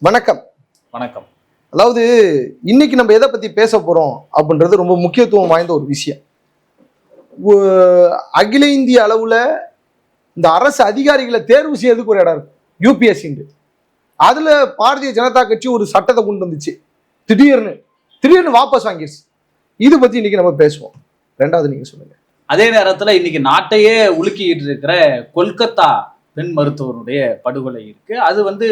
வணக்கம். வணக்கம். அதாவது இன்னைக்கு நம்ம எதை பத்தி பேச போறோம் அப்படின்றது ரொம்ப முக்கியத்துவம் வாய்ந்த ஒரு விஷயம். அகில இந்திய அளவுல இந்த அரசு அதிகாரிகளை தேர்வு செய்யறதுக்கு ஒரு இடம் இருக்கு, யூபிஎஸ்சி. அதுல பாரதிய ஜனதா கட்சி ஒரு சட்டத்தை கொண்டு வந்துச்சு, திடீர்னு வாபஸ் வாங்கிடுச்சு. இது பத்தி இன்னைக்கு நம்ம பேசுவோம். ரெண்டாவது நீங்க சொல்லுங்க. அதே நேரத்துல இன்னைக்கு நாட்டையே உலுக்கிட்டு இருக்கிற கொல்கத்தா பெண் மருத்துவருடைய படுகொலை இருக்கு. அது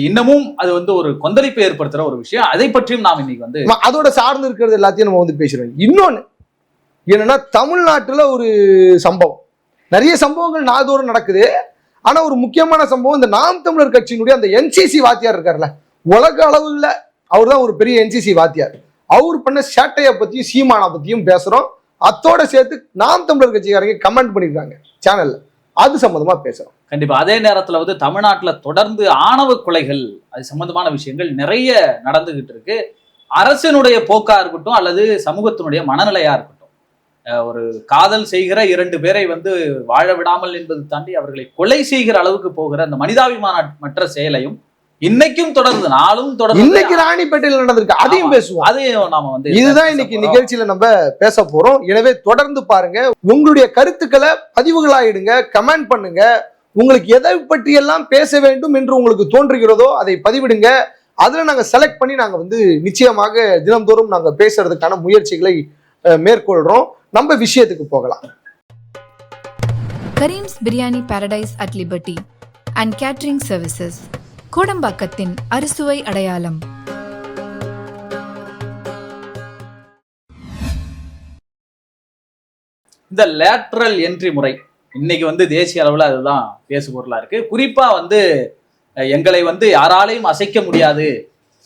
இன்னமும் அது ஒரு கொந்தளிப்பை ஏற்படுத்துற ஒரு விஷயம். அதை பற்றியும் நாம் இன்னைக்கு அதோட சார்ந்து இருக்கிறது எல்லாத்தையும் நம்ம பேசுறோம். இன்னொன்னு என்னன்னா, தமிழ்நாட்டுல ஒரு சம்பவம், நிறைய சம்பவங்கள் நாள்தோறும் நடக்குது. ஆனா ஒரு முக்கியமான சம்பவம், இந்த நாம் தமிழர் கட்சியினுடைய அந்த என்சிசி வாத்தியார் இருக்காருல்ல, உலக அளவுல அவர் தான் ஒரு பெரிய என்சிசி வாத்தியார். அவர் பண்ண சேட்டையை பத்தியும் சீமானா பத்தியும் பேசுறோம். அத்தோட சேர்த்து நாம் தமிழர் கட்சிக்காரங்க கமெண்ட் பண்ணிருக்காங்க சேனல்ல, அது சம்பந்தமா பேசுறோம். கண்டிப்பா. அதே நேரத்துல தமிழ்நாட்டுல தொடர்ந்து ஆணவ கொலைகள் அது சம்பந்தமான விஷயங்கள் நிறைய நடந்துகிட்டு இருக்கு. அரசினுடைய போக்கா இருக்கட்டும் அல்லது சமூகத்தினுடைய மனநிலையா இருக்கட்டும், ஒரு காதல் செய்கிற 2 பேரை வாழ விடாமல் என்பது தாண்டி அவர்களை கொலை செய்கிற அளவுக்கு போகிற அந்த மனிதாபிமானமற்ற செயலையும் இன்னைக்கும் தொடர்ந்து, நாளும் தொடர்ந்து. இன்னைக்கு ராணிப்பேட்டையில் நடந்திருக்கு, அதையும் பேசுவோம். அதையும் நாம இதுதான் இன்னைக்கு நிகழ்ச்சியில நம்ம பேச போறோம். எனவே தொடர்ந்து பாருங்க. உங்களுடைய கருத்துக்களை பதிவுகளாயிடுங்க, கமெண்ட் பண்ணுங்க. உங்களுக்கு எதை பற்றி எல்லாம் பேச வேண்டும் என்று உங்களுக்கு தோன்றுகிறதோ அதை பதிவிடுங்க. அதுல நாங்க செலக்ட் பண்ணி நாங்க நிச்சயமாக தினம்தோறும் நாங்க பேசுறதுக்கான முயற்சிகளை மேற்கொள்றோம். நம்ம விஷயத்துக்கு போகலாம். Karim's biryani paradise at liberty and catering services, கோடம்பாக்கத்தின் அறுசுவை அடையாளம். இந்த லேட்ரல் என்ட்ரி முறை இன்னைக்கு தேசிய அளவுல அதுதான் பேசு பொருளா இருக்கு. குறிப்பா எங்களை யாராலையும் அசைக்க முடியாது,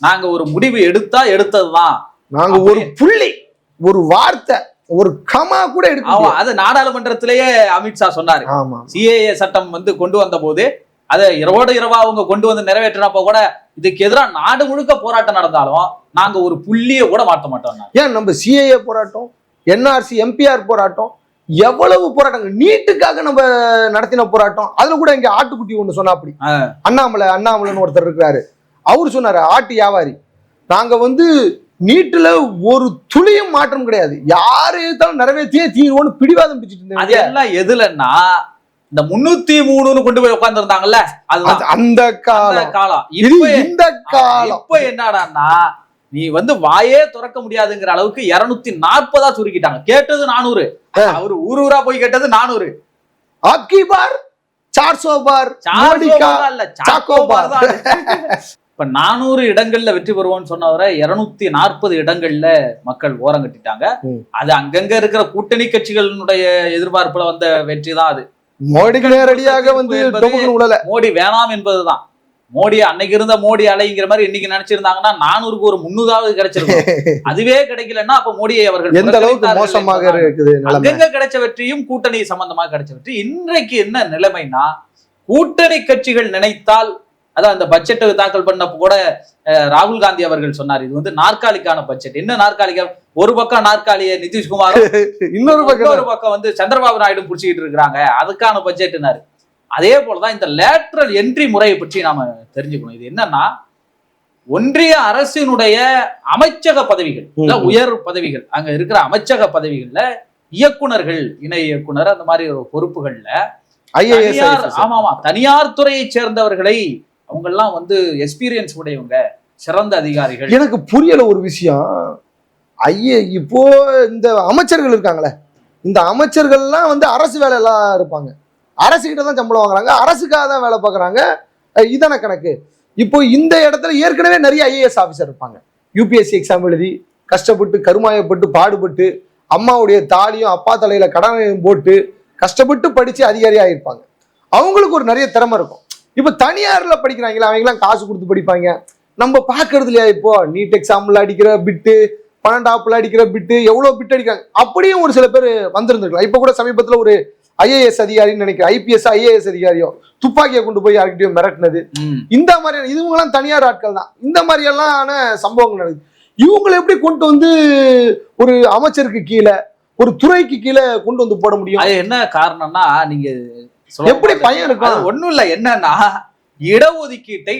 நாங்க ஒரு முடிவு எடுத்ததுதான், நாங்க ஒரு புள்ளி, ஒரு வார்த்தை, ஒரு கமா கூட எடுக்க. அது நாடாளுமன்றத்திலேயே அமித்ஷா சொன்னாரு. சிஏஏ சட்டம் கொண்டு வந்த போது அதை இரவோடு இரவா அவங்க கொண்டு நிறைவேற்றினப்ப கூட இதுக்கு எதிராக நாடு முழுக்க போராட்டம் நடந்தாலும் நாங்க ஒரு புள்ளிய கூட மாற்ற மாட்டோம். ஏன் நம்ம சிஏஏ போராட்டம், என்ஆர்சி, எம்பிஆர் போராட்டம், எவ்வளவு போராட்டங்கள், நீட்டுக்காக நம்ம நடத்தின போராட்டம். அதுல கூட இங்க ஆட்டுக்குட்டி ஒண்ணு சொன்னா, அப்படி அண்ணாமலைன்னு ஒருத்தர் இருக்கிறாரு, அவரு சொன்னாரு, ஆட்டு வியாபாரி, நாங்க நீட்டுல ஒரு துளியும் மாற்றம் கிடையாது, யாரு இருந்தாலும் நிறைவேற்றியே தீர்வோன்னு பிடிவாதம் பிடிச்சிட்டு இருந்தேன். அது எல்லாம் எதுலன்னா இந்த 303 கொண்டு போய் உட்கார்ந்து இருந்தாங்கல்ல, அது அந்த காலம். இந்த காலம் இப்ப என்னடான்னா, நீ வாயே திறக்க முடியாதுங்கிற அளவுக்கு 240 சுருக்கிட்டாங்க. கேட்டது 400, அவரு ஊரா போய் கேட்டது 400. ஆப்கி பார் 400 பார், இல்ல சாக்கோ பார் தான். இப்ப 400 இடங்கள்ல வெற்றி பெறுவோம்னு சொன்னவரை 240 இடங்கள்ல மக்கள் ஓரம் கட்டிட்டாங்க. அது அங்கங்க இருக்கிற கூட்டணி கட்சிகளுடைய எதிர்பார்ப்புல வந்த வெற்றி தான். அது மோடிக்கு நேரடியாக மோடி வேணாம் என்பதுதான். மோடி அன்னைக்கு இருந்த மோடி அலைங்கிற மாதிரி இன்னைக்கு நினைச்சிருந்தாங்கன்னா 400க்கு ஒரு 300வது கிடைச்சிருக்கும். அதுவே கிடைக்கலன்னா அப்ப மோடியை அவர்கள் எந்த அளவுக்கு மோசமாக இருக்குது. அங்கங்க கிடைச்ச வெற்றியும் கூட்டணி சம்பந்தமாக கிடைச்ச வெற்றி. இன்றைக்கு என்ன நிலைமைனா, கூட்டணி கட்சிகள் நினைத்தால், அதான் அந்த பட்ஜெட்டை தாக்கல் பண்ணப்ப கூட ராகுல் காந்தி அவர்கள் சொன்னார், இது நாற்காலிக்கான பட்ஜெட். என்ன நாற்காலிக்க, ஒரு பக்கம் நாற்காலியை நிதிஷ்குமார், இன்னொரு பக்கம் சந்திரபாபு நாயுடு புடிச்சுக்கிட்டு இருக்கிறாங்க, அதுக்கான பட்ஜெட்னாரு. அதே போலதான் இந்த லேட்ரல் என்ட்ரி முறையை பற்றி நாம தெரிஞ்சுக்கணும். இது என்னன்னா, ஒன்றிய அரசினுடைய அமைச்சக பதவிகள், உயர் பதவிகள், அங்க இருக்கிற அமைச்சக பதவிகள்ல இயக்குனர்கள், இணை இயக்குனர், அந்த மாதிரி ஒரு பொறுப்புகள்ல தனியார் துறையை சேர்ந்தவர்களை, அவங்க எல்லாம் எக்ஸ்பீரியன்ஸ் உடையவங்க, சிறந்த அதிகாரிகள். எனக்கு புரியல ஒரு விஷயம். இப்போ இந்த அமைச்சர்கள் இருக்காங்களே, இந்த அமைச்சர்கள்லாம் அரசு வேலை எல்லாம் இருப்பாங்க, அரசு கிட்ட தான் சம்பளம் வாங்குறாங்க, அரசுக்காக தான் வேலை பார்க்குறாங்க, இதான கணக்கு. இப்போ இந்த இடத்துல ஏற்கனவே நிறைய ஐஏஎஸ் ஆஃபீஸர் இருப்பாங்க, யூபிஎஸ்சி எக்ஸாம் எழுதி கஷ்டப்பட்டு கருமாயப்பட்டு பாடுபட்டு அம்மாவுடைய தாலியும் அப்பா தலையில கடனையும் போட்டு கஷ்டப்பட்டு படிச்சு அதிகாரியா இருப்பாங்க. அவங்களுக்கு ஒரு நிறைய திறமை இருக்கும். இப்போ தனியார்ல படிக்கிறாங்களா, அவங்கலாம் காசு கொடுத்து படிப்பாங்க. நம்ம பாக்குறது இல்லையா, இப்போ நீட் எக்ஸாம்ல அடிக்கிற பிட்டு, 12ஆப்ல அடிக்கிற பிட்டு, எவ்வளவு பிட் அடிக்கிறாங்க. அப்படியும் ஒரு சில பேர் வந்திருந்திருக்கலாம். இப்ப கூட சமீபத்துல ஒரு ஐஏஎஸ் அதிகாரின்னு நினைக்கிறேன், ஐபிஎஸ் ஐஏஎஸ் அதிகாரியோ துப்பாக்கியை கொண்டு போய் யார்கிட்டயும் மிரட்டினது, இந்த மாதிரியான இதுவங்கெல்லாம் தனியார் ஆட்கள் தான். இந்த மாதிரி எல்லாம் சம்பவங்கள் நடக்குது. இவங்களை எப்படி கொண்டு ஒரு அமைச்சருக்கு கீழே, ஒரு துறைக்கு கீழே கொண்டு போட முடியும்? அது என்ன காரணம்னா, நீங்க எப்படி பயம் இருக்கும்? ஒண்ணும் இல்ல, என்னன்னா இடஒதுக்கீட்டை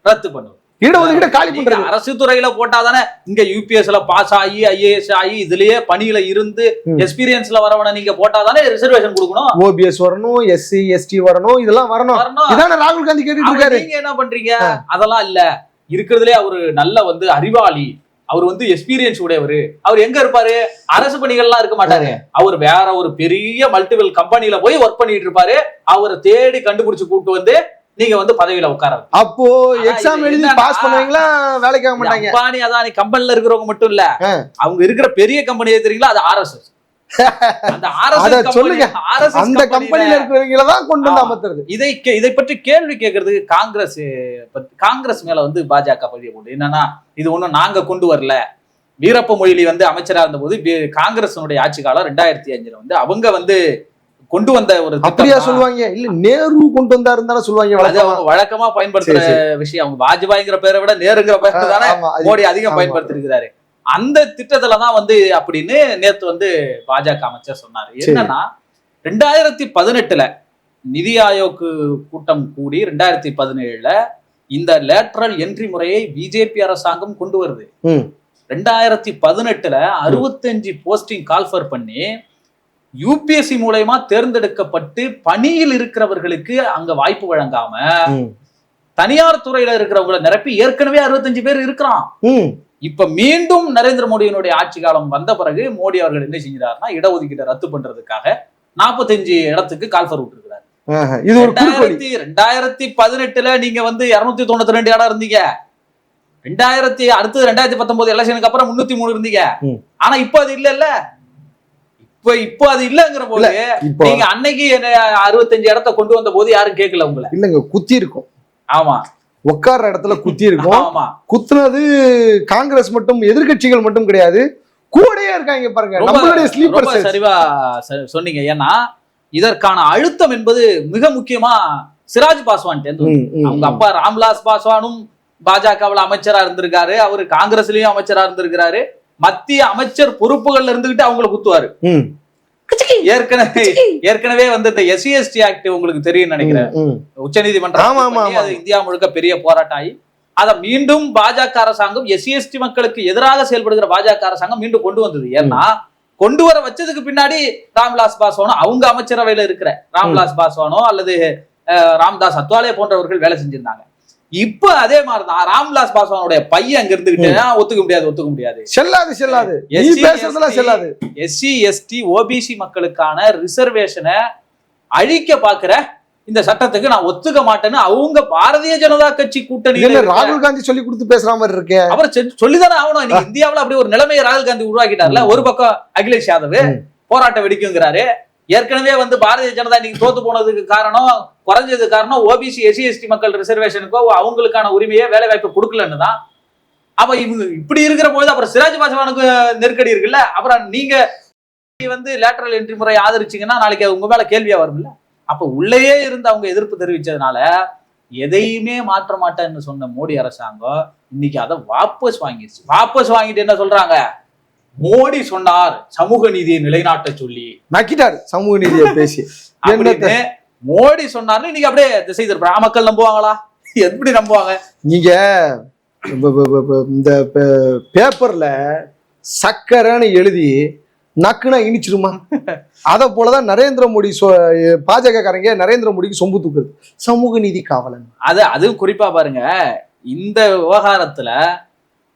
ரத்து பண்ணுவது. இடஒதுக்கீடு காலி நீங்க பண்றது. அரசு துறையில போட்டாதானே இங்க யூபிஎஸ்ல பாஸ் ஆகி IAS ஆகி இதுலயே பணியில இருந்து எக்ஸ்பீரியன்ஸ்ல வரவன நீங்க போட்டாதானே ரிசர்வேஷன் கொடுக்கணும். OBS வரணும், SC ST வரணும், இதெல்லாம் வரணும். இதான ராகுல் காந்தி கேட்டுட்டு இருக்காரு. நீங்க என்ன பண்றீங்க? அதெல்லாம் இல்ல. இருக்கிறதுலே அவரு நல்ல அறிவாளி, அவர் எக்ஸ்பீரியன்ஸ் உடையவர். அவர் எங்க இருப்பாரு? அரசு பணிகள்லாம் இருக்க மாட்டாரு. அவர் வேற ஒரு பெரிய மல்டிபிள் கம்பெனில போய் ஒர்க் பண்ணிட்டு இருப்பாரு. அவரை தேடி கண்டுபிடிச்சு கூட்டு வந்து நீங்க பதவியில உட்கார. அப்போ எக்ஸாம் எழுதி பாஸ் பண்ணுவீங்களா? வேலைக்கு ஆக மாட்டாங்க. அம்பானி அதானி கம்பெனில இருக்கிறவங்க மட்டும் இல்ல, அவங்க இருக்கிற பெரிய கம்பெனி தெரியுங்களா, அது RSS. அந்த RSS சொல்லுங்க, அந்த கம்பெனில இருக்கிறவங்கள தான் கொண்டு வந்து அமர்த்துறது. இதை பற்றி கேள்வி கேட்கறதுக்கு காங்கிரஸ் மேல பாஜக பதிய போட்டு என்னன்னா, இது ஒண்ணும் நாங்க கொண்டு வரல. வீரப்ப மொய்லி அமைச்சரா இருந்த போது காங்கிரஸினுடைய ஆட்சி காலம் 2005 அவங்க கொண்டு வந்த ஒரு அப்படியா சொல்லுவாங்க? இல்ல நேரு கொண்டு வந்தா இருந்தாலும் சொல்லுவாங்க. அவங்க வழக்கமா பயன்படுத்துற விஷயம். அவங்க வாஜ்பாய்ங்கிற பேரை விட நேருங்கிற பேரை தானே மோடி அதிகம் பயன்படுத்தி இருக்கிறாரு. அந்த திட்டத்துலதான் அப்படின்னு நேத்து பாஜக அமைச்சர் சொன்னாரு. என்னன்னா 2018 நிதி ஆயோக் கூட்டம் கூடி 2017 இந்த லேட்டரல் என்ட்ரி முறையை பிஜேபி அரசாங்கம் கொண்டு வருது. 2018 65 போஸ்டிங் கால்ஃபர் பண்ணி UPSC மூலமா தேர்ந்தெடுக்கப்பட்டு பணியில் இருக்கிறவர்களுக்கு அங்க வாய்ப்பு வழங்காம தனியார் துறையில இருக்கிறவங்களை நிரப்பி ஏற்கனவே 65 பேர் இருக்கிறான். இப்ப மீண்டும் நரேந்திர மோடியினுடைய ஆட்சி காலம் வந்த பிறகு மோடி அவர்கள் என்ன செஞ்சாருன்னா, இடஒதுக்கீட்டை ரத்து பண்றதுக்காக 45 இடத்துக்கு கால்ஃபர் விட்டுருக்கிறார். இது ஒரு 2018 நீங்க 292 இடம் இருந்தீங்க. அடுத்து 2019 எலெக்ஷனுக்கு அப்புறம் 303 இருந்தீங்க. ஆனா இப்ப அது இல்ல. இப்போ அது இல்லங்கிற போது நீங்க அன்னைக்கு 65 இடத்தை கொண்டு வந்த போது யாரும் கேட்கல உங்களை. இல்லங்க, குத்தி இருக்கும். ஆமா, உட்கார்ற இடத்துல குத்தி இருக்கும். ஆமா, குத்துனது காங்கிரஸ் மட்டும், எதிர்கட்சிகள் மட்டும் கிடையாது, கூடயே இருக்காங்க பாருங்க. நம்மளுடைய ஸ்லீப்பர் செல். சரிவா சொன்னீங்க. ஏன்னா இதற்கான அழுத்தம் என்பது மிக முக்கியமா சிராஜ் பாஸ்வான். அவங்க அப்பா ராம்விலாஸ் பாஸ்வானும் பாஜகவில் அமைச்சரா இருந்திருக்காரு. அவரு காங்கிரஸ்லயும் அமைச்சரா இருந்திருக்கிறாரு. மத்திய அமைச்சர் பொறுப்புகள்ல இருந்துகிட்டு அவங்களை குத்துவாரு. ஏற்கனவே இந்த SC ST ஆக்ட் உங்களுக்கு தெரியும் நினைக்கிறேன். உச்ச நீதிமன்றம் அது இந்தியா முழுக்க பெரிய போராட்டம் ஆகி அதை மீண்டும் பாஜக அரசாங்கம் SC ST மக்களுக்கு எதிராக செயல்படுகிற பாஜக அரசாங்கம் மீண்டும் கொண்டு வந்தது. ஏன்னா கொண்டு வர வச்சதுக்கு பின்னாடி ராம்விலாஸ் பாஸ்வானோ, அவங்க அமைச்சரவையில இருக்கிற ராம்விலாஸ் பாஸ்வானோ அல்லது ராம்தாஸ் அத்வாலே போன்றவர்கள் வேலை செஞ்சிருந்தாங்க. இப்ப அதே மாதிரிதான் ராம்விலாஸ் பாஸ்வானுடைய பையன் அங்க இருந்துகிட்டு ஒத்துக்க முடியாது செல்லாது. SC ST OBC மக்களுக்கான ரிசர்வேஷனை அழிக்க பாக்குற இந்த சட்டத்துக்கு நான் ஒத்துக்க மாட்டேன்னு அவங்க பாரதிய ஜனதா கட்சி கூட்டணி ராகுல் காந்தி சொல்லி கொடுத்து பேசுற மாதிரி இருக்கு. அவர் சொல்லிதானே ஆகணும். இன்னைக்கு இந்தியாவில் அப்படி ஒரு நிலைமையை ராகுல் காந்தி உருவாக்கிட்டார்ல. ஒரு பக்கம் அகிலேஷ் யாதவ் போராட்டம் வெடிக்குங்கிறாரு. ஏற்கனவே பாரதிய ஜனதா இன்னைக்கு தோத்து போனதுக்கு காரணம், குறைஞ்சது காரணம் OBC SC ST மக்கள் ரிசர்வேஷனுக்கோ அவங்களுக்கான உரிமையை வேலை வாய்ப்பு கொடுக்கலன்னு தான். அப்ப இவங்க இப்படி இருக்கிற போது அப்புறம் சிராஜ் பாஸ்வானுக்கு நெருக்கடி இருக்குல்ல. அப்புறம் நீங்க லேட்டரல் என்ட்ரி முறை ஆதரிச்சீங்கன்னா நாளைக்கு உங்க மேல கேள்வியா வரும்ல. அப்ப உள்ளேயே இருந்து அவங்க எதிர்ப்பு தெரிவிச்சதுனால எதையுமே மாற்ற மாட்டேன்னு சொன்ன மோடி அரசாங்கம் இன்னைக்கு அதை வாபஸ் வாங்கிட்டு என்ன சொல்றாங்க, மோடி சொன்னார் சமூக நீதியை நிலைநாட்ட சொல்லி நக்கிட்டார். சமூக நீதியை பேசி மோடி சொன்னார்னு இன்னைக்கு அப்படியே திசை திருப்ப. மக்கள் நம்புவாங்களா? எப்படி நம்புவாங்க? நீங்க இந்த பேப்பர்ல சக்கரைன்னு எழுதி நக்குனா இனிச்சிருமா? அத போலதான் நரேந்திர மோடி பாஜக காரங்க நரேந்திர மோடிக்கு சொம்பு தூக்குறது சமூக நீதி காவலன். அதுவும் குறிப்பா பாருங்க, இந்த விவகாரத்துல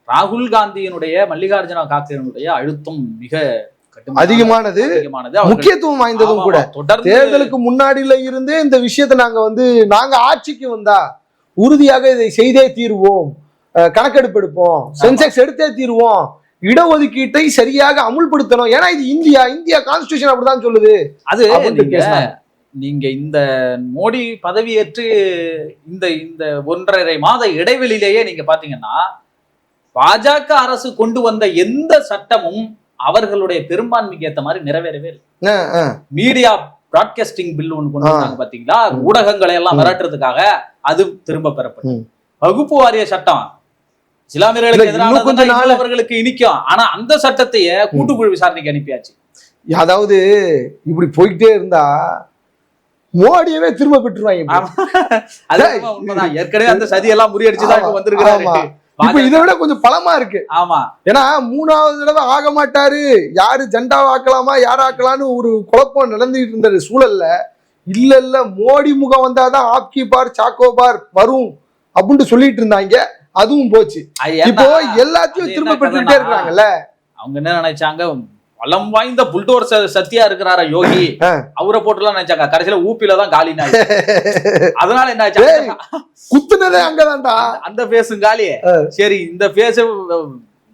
ராகுல் காந்தியினுடைய மல்லிகார்ஜுன கார்கேனுடைய அழுத்தம் மிக அதிகமானது, முக்கியத்துவம் வாய்ந்ததும் கூட. தேர்தலுக்கு முன்னாடியில இருந்தே இந்த விஷயத்தை நாங்க ஆட்சிக்கு வந்தா உறுதியாக இதை செய்தே தீர்வோம், கணக்கெடுப்பு எடுப்போம், சென்செக்ஸ் எடுத்தே தீர்வோம், இடஒதுக்கீட்டை சரியாக அமுல்படுத்தணும். ஏன்னா இது இந்தியா கான்ஸ்டிடியூஷன் அப்படிதான் சொல்லுது. அது நீங்க இந்த மோடி பதவியேற்று இந்த 1.5 மாத இடைவெளியிலேயே நீங்க பாத்தீங்கன்னா பாஜக அரசு கொண்டு வந்த எந்த சட்டமும் அவர்களுடைய பெரும்பான்மைக்கு ஏற்ற மாதிரி நிறைவேறவே இல்லை. மீடியா பிராட்காஸ்டிங் பில் ஒன்று கொண்டு வந்தாங்க பாத்தீங்களா, ஊடகங்களை எல்லாம் மிரட்டுறதுக்காக, அது திரும்ப பெறப்பட்டது. வகுப்பு வாரிய சட்டம் இஸ்லாமியர்களுக்கு எதிரான அவர்களுக்கு இனிக்கும். ஆனா அந்த சட்டத்தையே கூட்டுக்குழு விசாரணைக்கு அனுப்பியாச்சு. அதாவது இப்படி போயிட்டே இருந்தா மோடியவே திரும்ப பெற்றுருவாங்க. அது உண்மைதான். ஏற்கனவே அந்த சதியெல்லாம் முறியடிச்சுதான் இப்ப வந்திருக்கிறாரு. இப்ப இதை விட கொஞ்சம் பலமா இருக்கு. ஆமா, ஏன்னா 3வது தடவை ஆக மாட்டாரு, யாரு ஜெண்டா ஆக்கலாமா யார் ஆக்கலான்னு ஒரு குழப்பம் நடந்துட்டு இருந்த சூழல்ல இல்ல மோடி முகம் வந்தாதான் ஆப்கி பார் சாக்கோ பார் வரும் அப்படின்னு சொல்லிட்டு இருந்தாங்க. அதுவும் போச்சு. இப்போ எல்லாத்தையும் திரும்ப பெற்றுட்டே இருக்காங்கல்ல. அவங்க என்ன நினைச்சாங்க, வளம் வாய்ந்த புல்டோர் சத்தியா இருக்கிறாரா யோகி, அவரை போட்டுலாம் நினைச்சாங்க. கடைசியில ஊப்பில தான் காலினா. அதனால என்ன ஆச்சு, குத்துனதே அங்கதான்டா. அந்த பேசும் காலி. சரி, இந்த பேச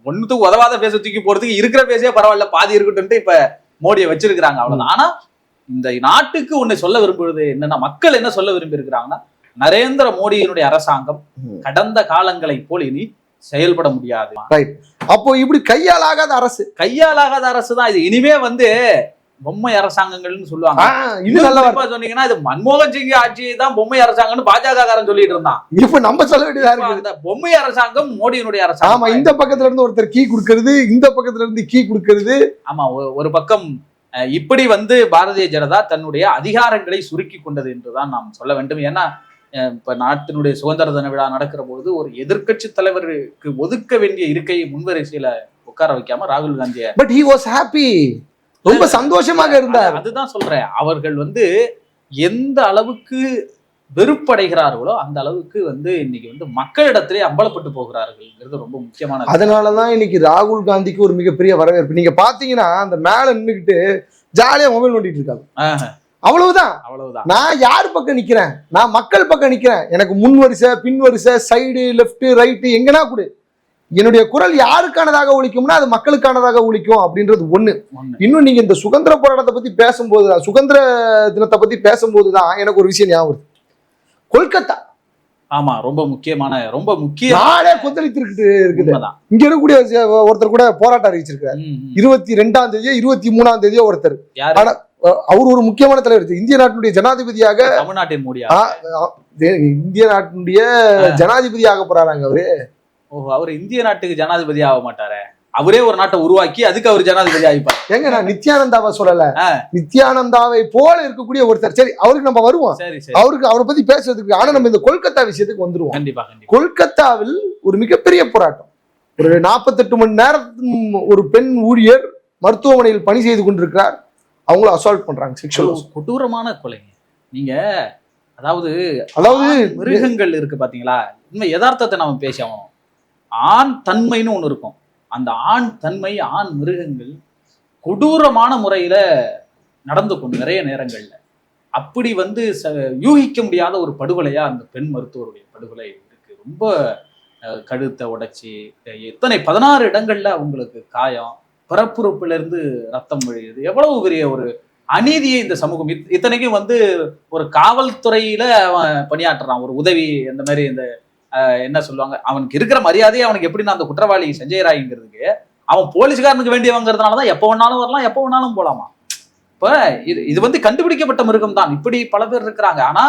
ஒண்ணுத்துக்கு உதவாத பேச தூக்கி போறதுக்கு இருக்கிற பேசே பரவாயில்ல, பாதி இருக்கட்டும் இப்ப மோடியை வச்சிருக்கிறாங்க. அவ்வளவுதான். ஆனா இந்த நாட்டுக்கு ஒண்ணு சொல்ல விரும்புறது என்னன்னா, மக்கள் என்ன சொல்ல விரும்பி இருக்கிறாங்கன்னா, நரேந்திர மோடியினுடைய அரசாங்கம் கடந்த காலங்களை போல் இனி செயல்பட முடியாது. அப்போ இப்படி கையாலாகாத அரசு தான் இது. இனிமே பொம்மை அரசாங்கங்கள்னு சொல்லுவாங்க. சொன்னீங்கன்னா இது மன்மோகன் சிங் ஆட்சி தான் பொம்மை அரசாங்கம்னு பாஜக காரன் சொல்லிட்டு இருந்தான். இப்ப நம்ம சொல்ல வேண்டியதா இருக்கு, அந்த பொம்மை அரசாங்கம் மோடியினுடைய அரசாங்கம். ஆமா, இந்த பக்கத்துல இருந்து ஒருத்தர் கீ கொடுக்கிறது, இந்த பக்கத்துல இருந்து கீ கொடுக்கிறது. ஆமா, ஒரு பக்கம் இப்படி பாரதிய ஜனதா தன்னுடைய அதிகாரங்களை சுருக்கி கொண்டது என்றுதான் நாம் சொல்ல வேண்டும். ஏன்னா இப்ப நாட்டினுடைய சுதந்திர தின விழா நடக்கிற பொழுது ஒரு எதிர்கட்சி தலைவருக்கு ஒதுக்க வேண்டிய இருக்கையை முன்வரிசையில உட்கார வைக்காம ராகுல் காந்திய, பட் ஹி வாஸ் ஹாப்பி, ரொம்ப சந்தோஷமாக இருந்தார். அதுதான் சொல்றேன். அவர்கள் எந்த அளவுக்கு வெறுப்படைகிறார்களோ அந்த அளவுக்கு இன்னைக்கு மக்களிடத்திலே அம்பலப்பட்டு போகிறார்கள். ரொம்ப முக்கியமான. அதனாலதான் இன்னைக்கு ராகுல் காந்திக்கு ஒரு மிகப்பெரிய வரவேற்பு. நீங்க பாத்தீங்கன்னா அந்த மேல நின்னுக்கிட்டு ஜாலியா மொபைல் நோண்டிட்டு இருக்காங்க. அவ்வளவுதான். நான் யார் பக்கம் நிக்கிறேன், நான் மக்கள் பக்கம் நிக்கிறேன். எனக்கு முன் வரிசை, பின் வரிசை, சைடு, லெப்ட், ரைட்டு எங்கன்னா கூட என்னுடைய குரல் யாருக்கானதாக ஒழிக்கும்னா அது மக்களுக்கானதாக ஒழிக்கும் அப்படின்றது ஒண்ணு. இன்னும் நீங்க இந்த சுதந்திர போராட்டத்தை பத்தி பேசும்போது, சுதந்திர தினத்தை பத்தி பேசும்போதுதான் எனக்கு ஒரு விஷயம் ஞாபகம். கொல்கத்தா, ஆமா, ரொம்ப முக்கிய நாடே கொந்தளித்திருக்கு இருக்குது. இங்க இருக்கக்கூடிய ஒருத்தர் கூட போராட்டம் அறிவிச்சிருக்காரு. 22ஆம் தேதியோ 23ஆம் தேதியோ ஒருத்தர். ஆனா அவர் ஒரு முக்கியமான தலைவர். இந்திய நாட்டினுடைய ஜனாதிபதியாக, தமிழ்நாட்டின் மோடியா, இந்திய நாட்டினுடைய ஜனாதிபதியாக போறாங்க அவரு. அவர் இந்திய நாட்டுக்கு ஜனாதிபதி ஆக மாட்டாரு. அவரே ஒரு நாட்டை உருவாக்கி அதுக்கு அவர் ஜனாதிபதி ஆகிப்பார். எங்க நான் நித்யானந்தாவை சொல்லல, நித்யானந்தாவை போல இருக்கக்கூடிய ஒருத்தர். சரி, அவருக்கு நம்ம வருவோம், அவரை பத்தி பேசுறதுக்கு. ஆனா நம்ம இந்த கொல்கத்தா விஷயத்துக்கு வந்துருவோம். கண்டிப்பா. கொல்கத்தாவில் ஒரு மிகப்பெரிய போராட்டம். ஒரு 48 மணி நேரம் ஒரு பெண் ஊழியர் மருத்துவமனையில் பணி செய்து கொண்டிருக்கிறார். அவங்கள அசால்ட் பண்றாங்க, செக்ஷுவல் கொடூரமான கொலை. நீங்க அதாவது மிருகங்கள் இருக்கு பாத்தீங்களா, இன்னும் யதார்த்தத்தை நம்ம பேசணும். ஆண் தன்மைன்னு ஒண்ணு இருக்கும். அந்த ஆண் தன்மை, ஆண் மிருகங்கள் கொடூரமான முறையில நடந்து கொண்டு நிறைய நேரங்கள்ல அப்படி யூகிக்க முடியாத ஒரு படுகொலையா அந்த பெண் மருத்துவருடைய படுகொலை இருக்கு. ரொம்ப கழுத்தை உடைச்சி எத்தனை 16 இடங்கள்ல அவங்களுக்கு காயம், பிறப்புறுப்புல இருந்து ரத்தம் வழியுது. எவ்வளவு பெரிய ஒரு அநீதியை இந்த சமூகம். இத்தனைக்கும் ஒரு காவல்துறையில அவன் பணியாற்றுறான், ஒரு உதவி. இந்த மாதிரி இந்த என்ன சொல்லுவாங்க, அவனுக்கு இருக்கிற மரியாதையை அவனுக்கு எப்படி அந்த குற்றவாளி சஞ்சய் ராய்ங்கிறதுக்கு அவன் போலீஸ்காரனுக்கு வேண்டியவங்கிறதுனாலதான் எப்ப வேணாலும் வரலாம், எப்ப வேணாலும் போலாமா. இப்ப இது கண்டுபிடிக்கப்பட்ட மிருகம் தான். இப்படி பல பேர் இருக்கிறாங்க. ஆனா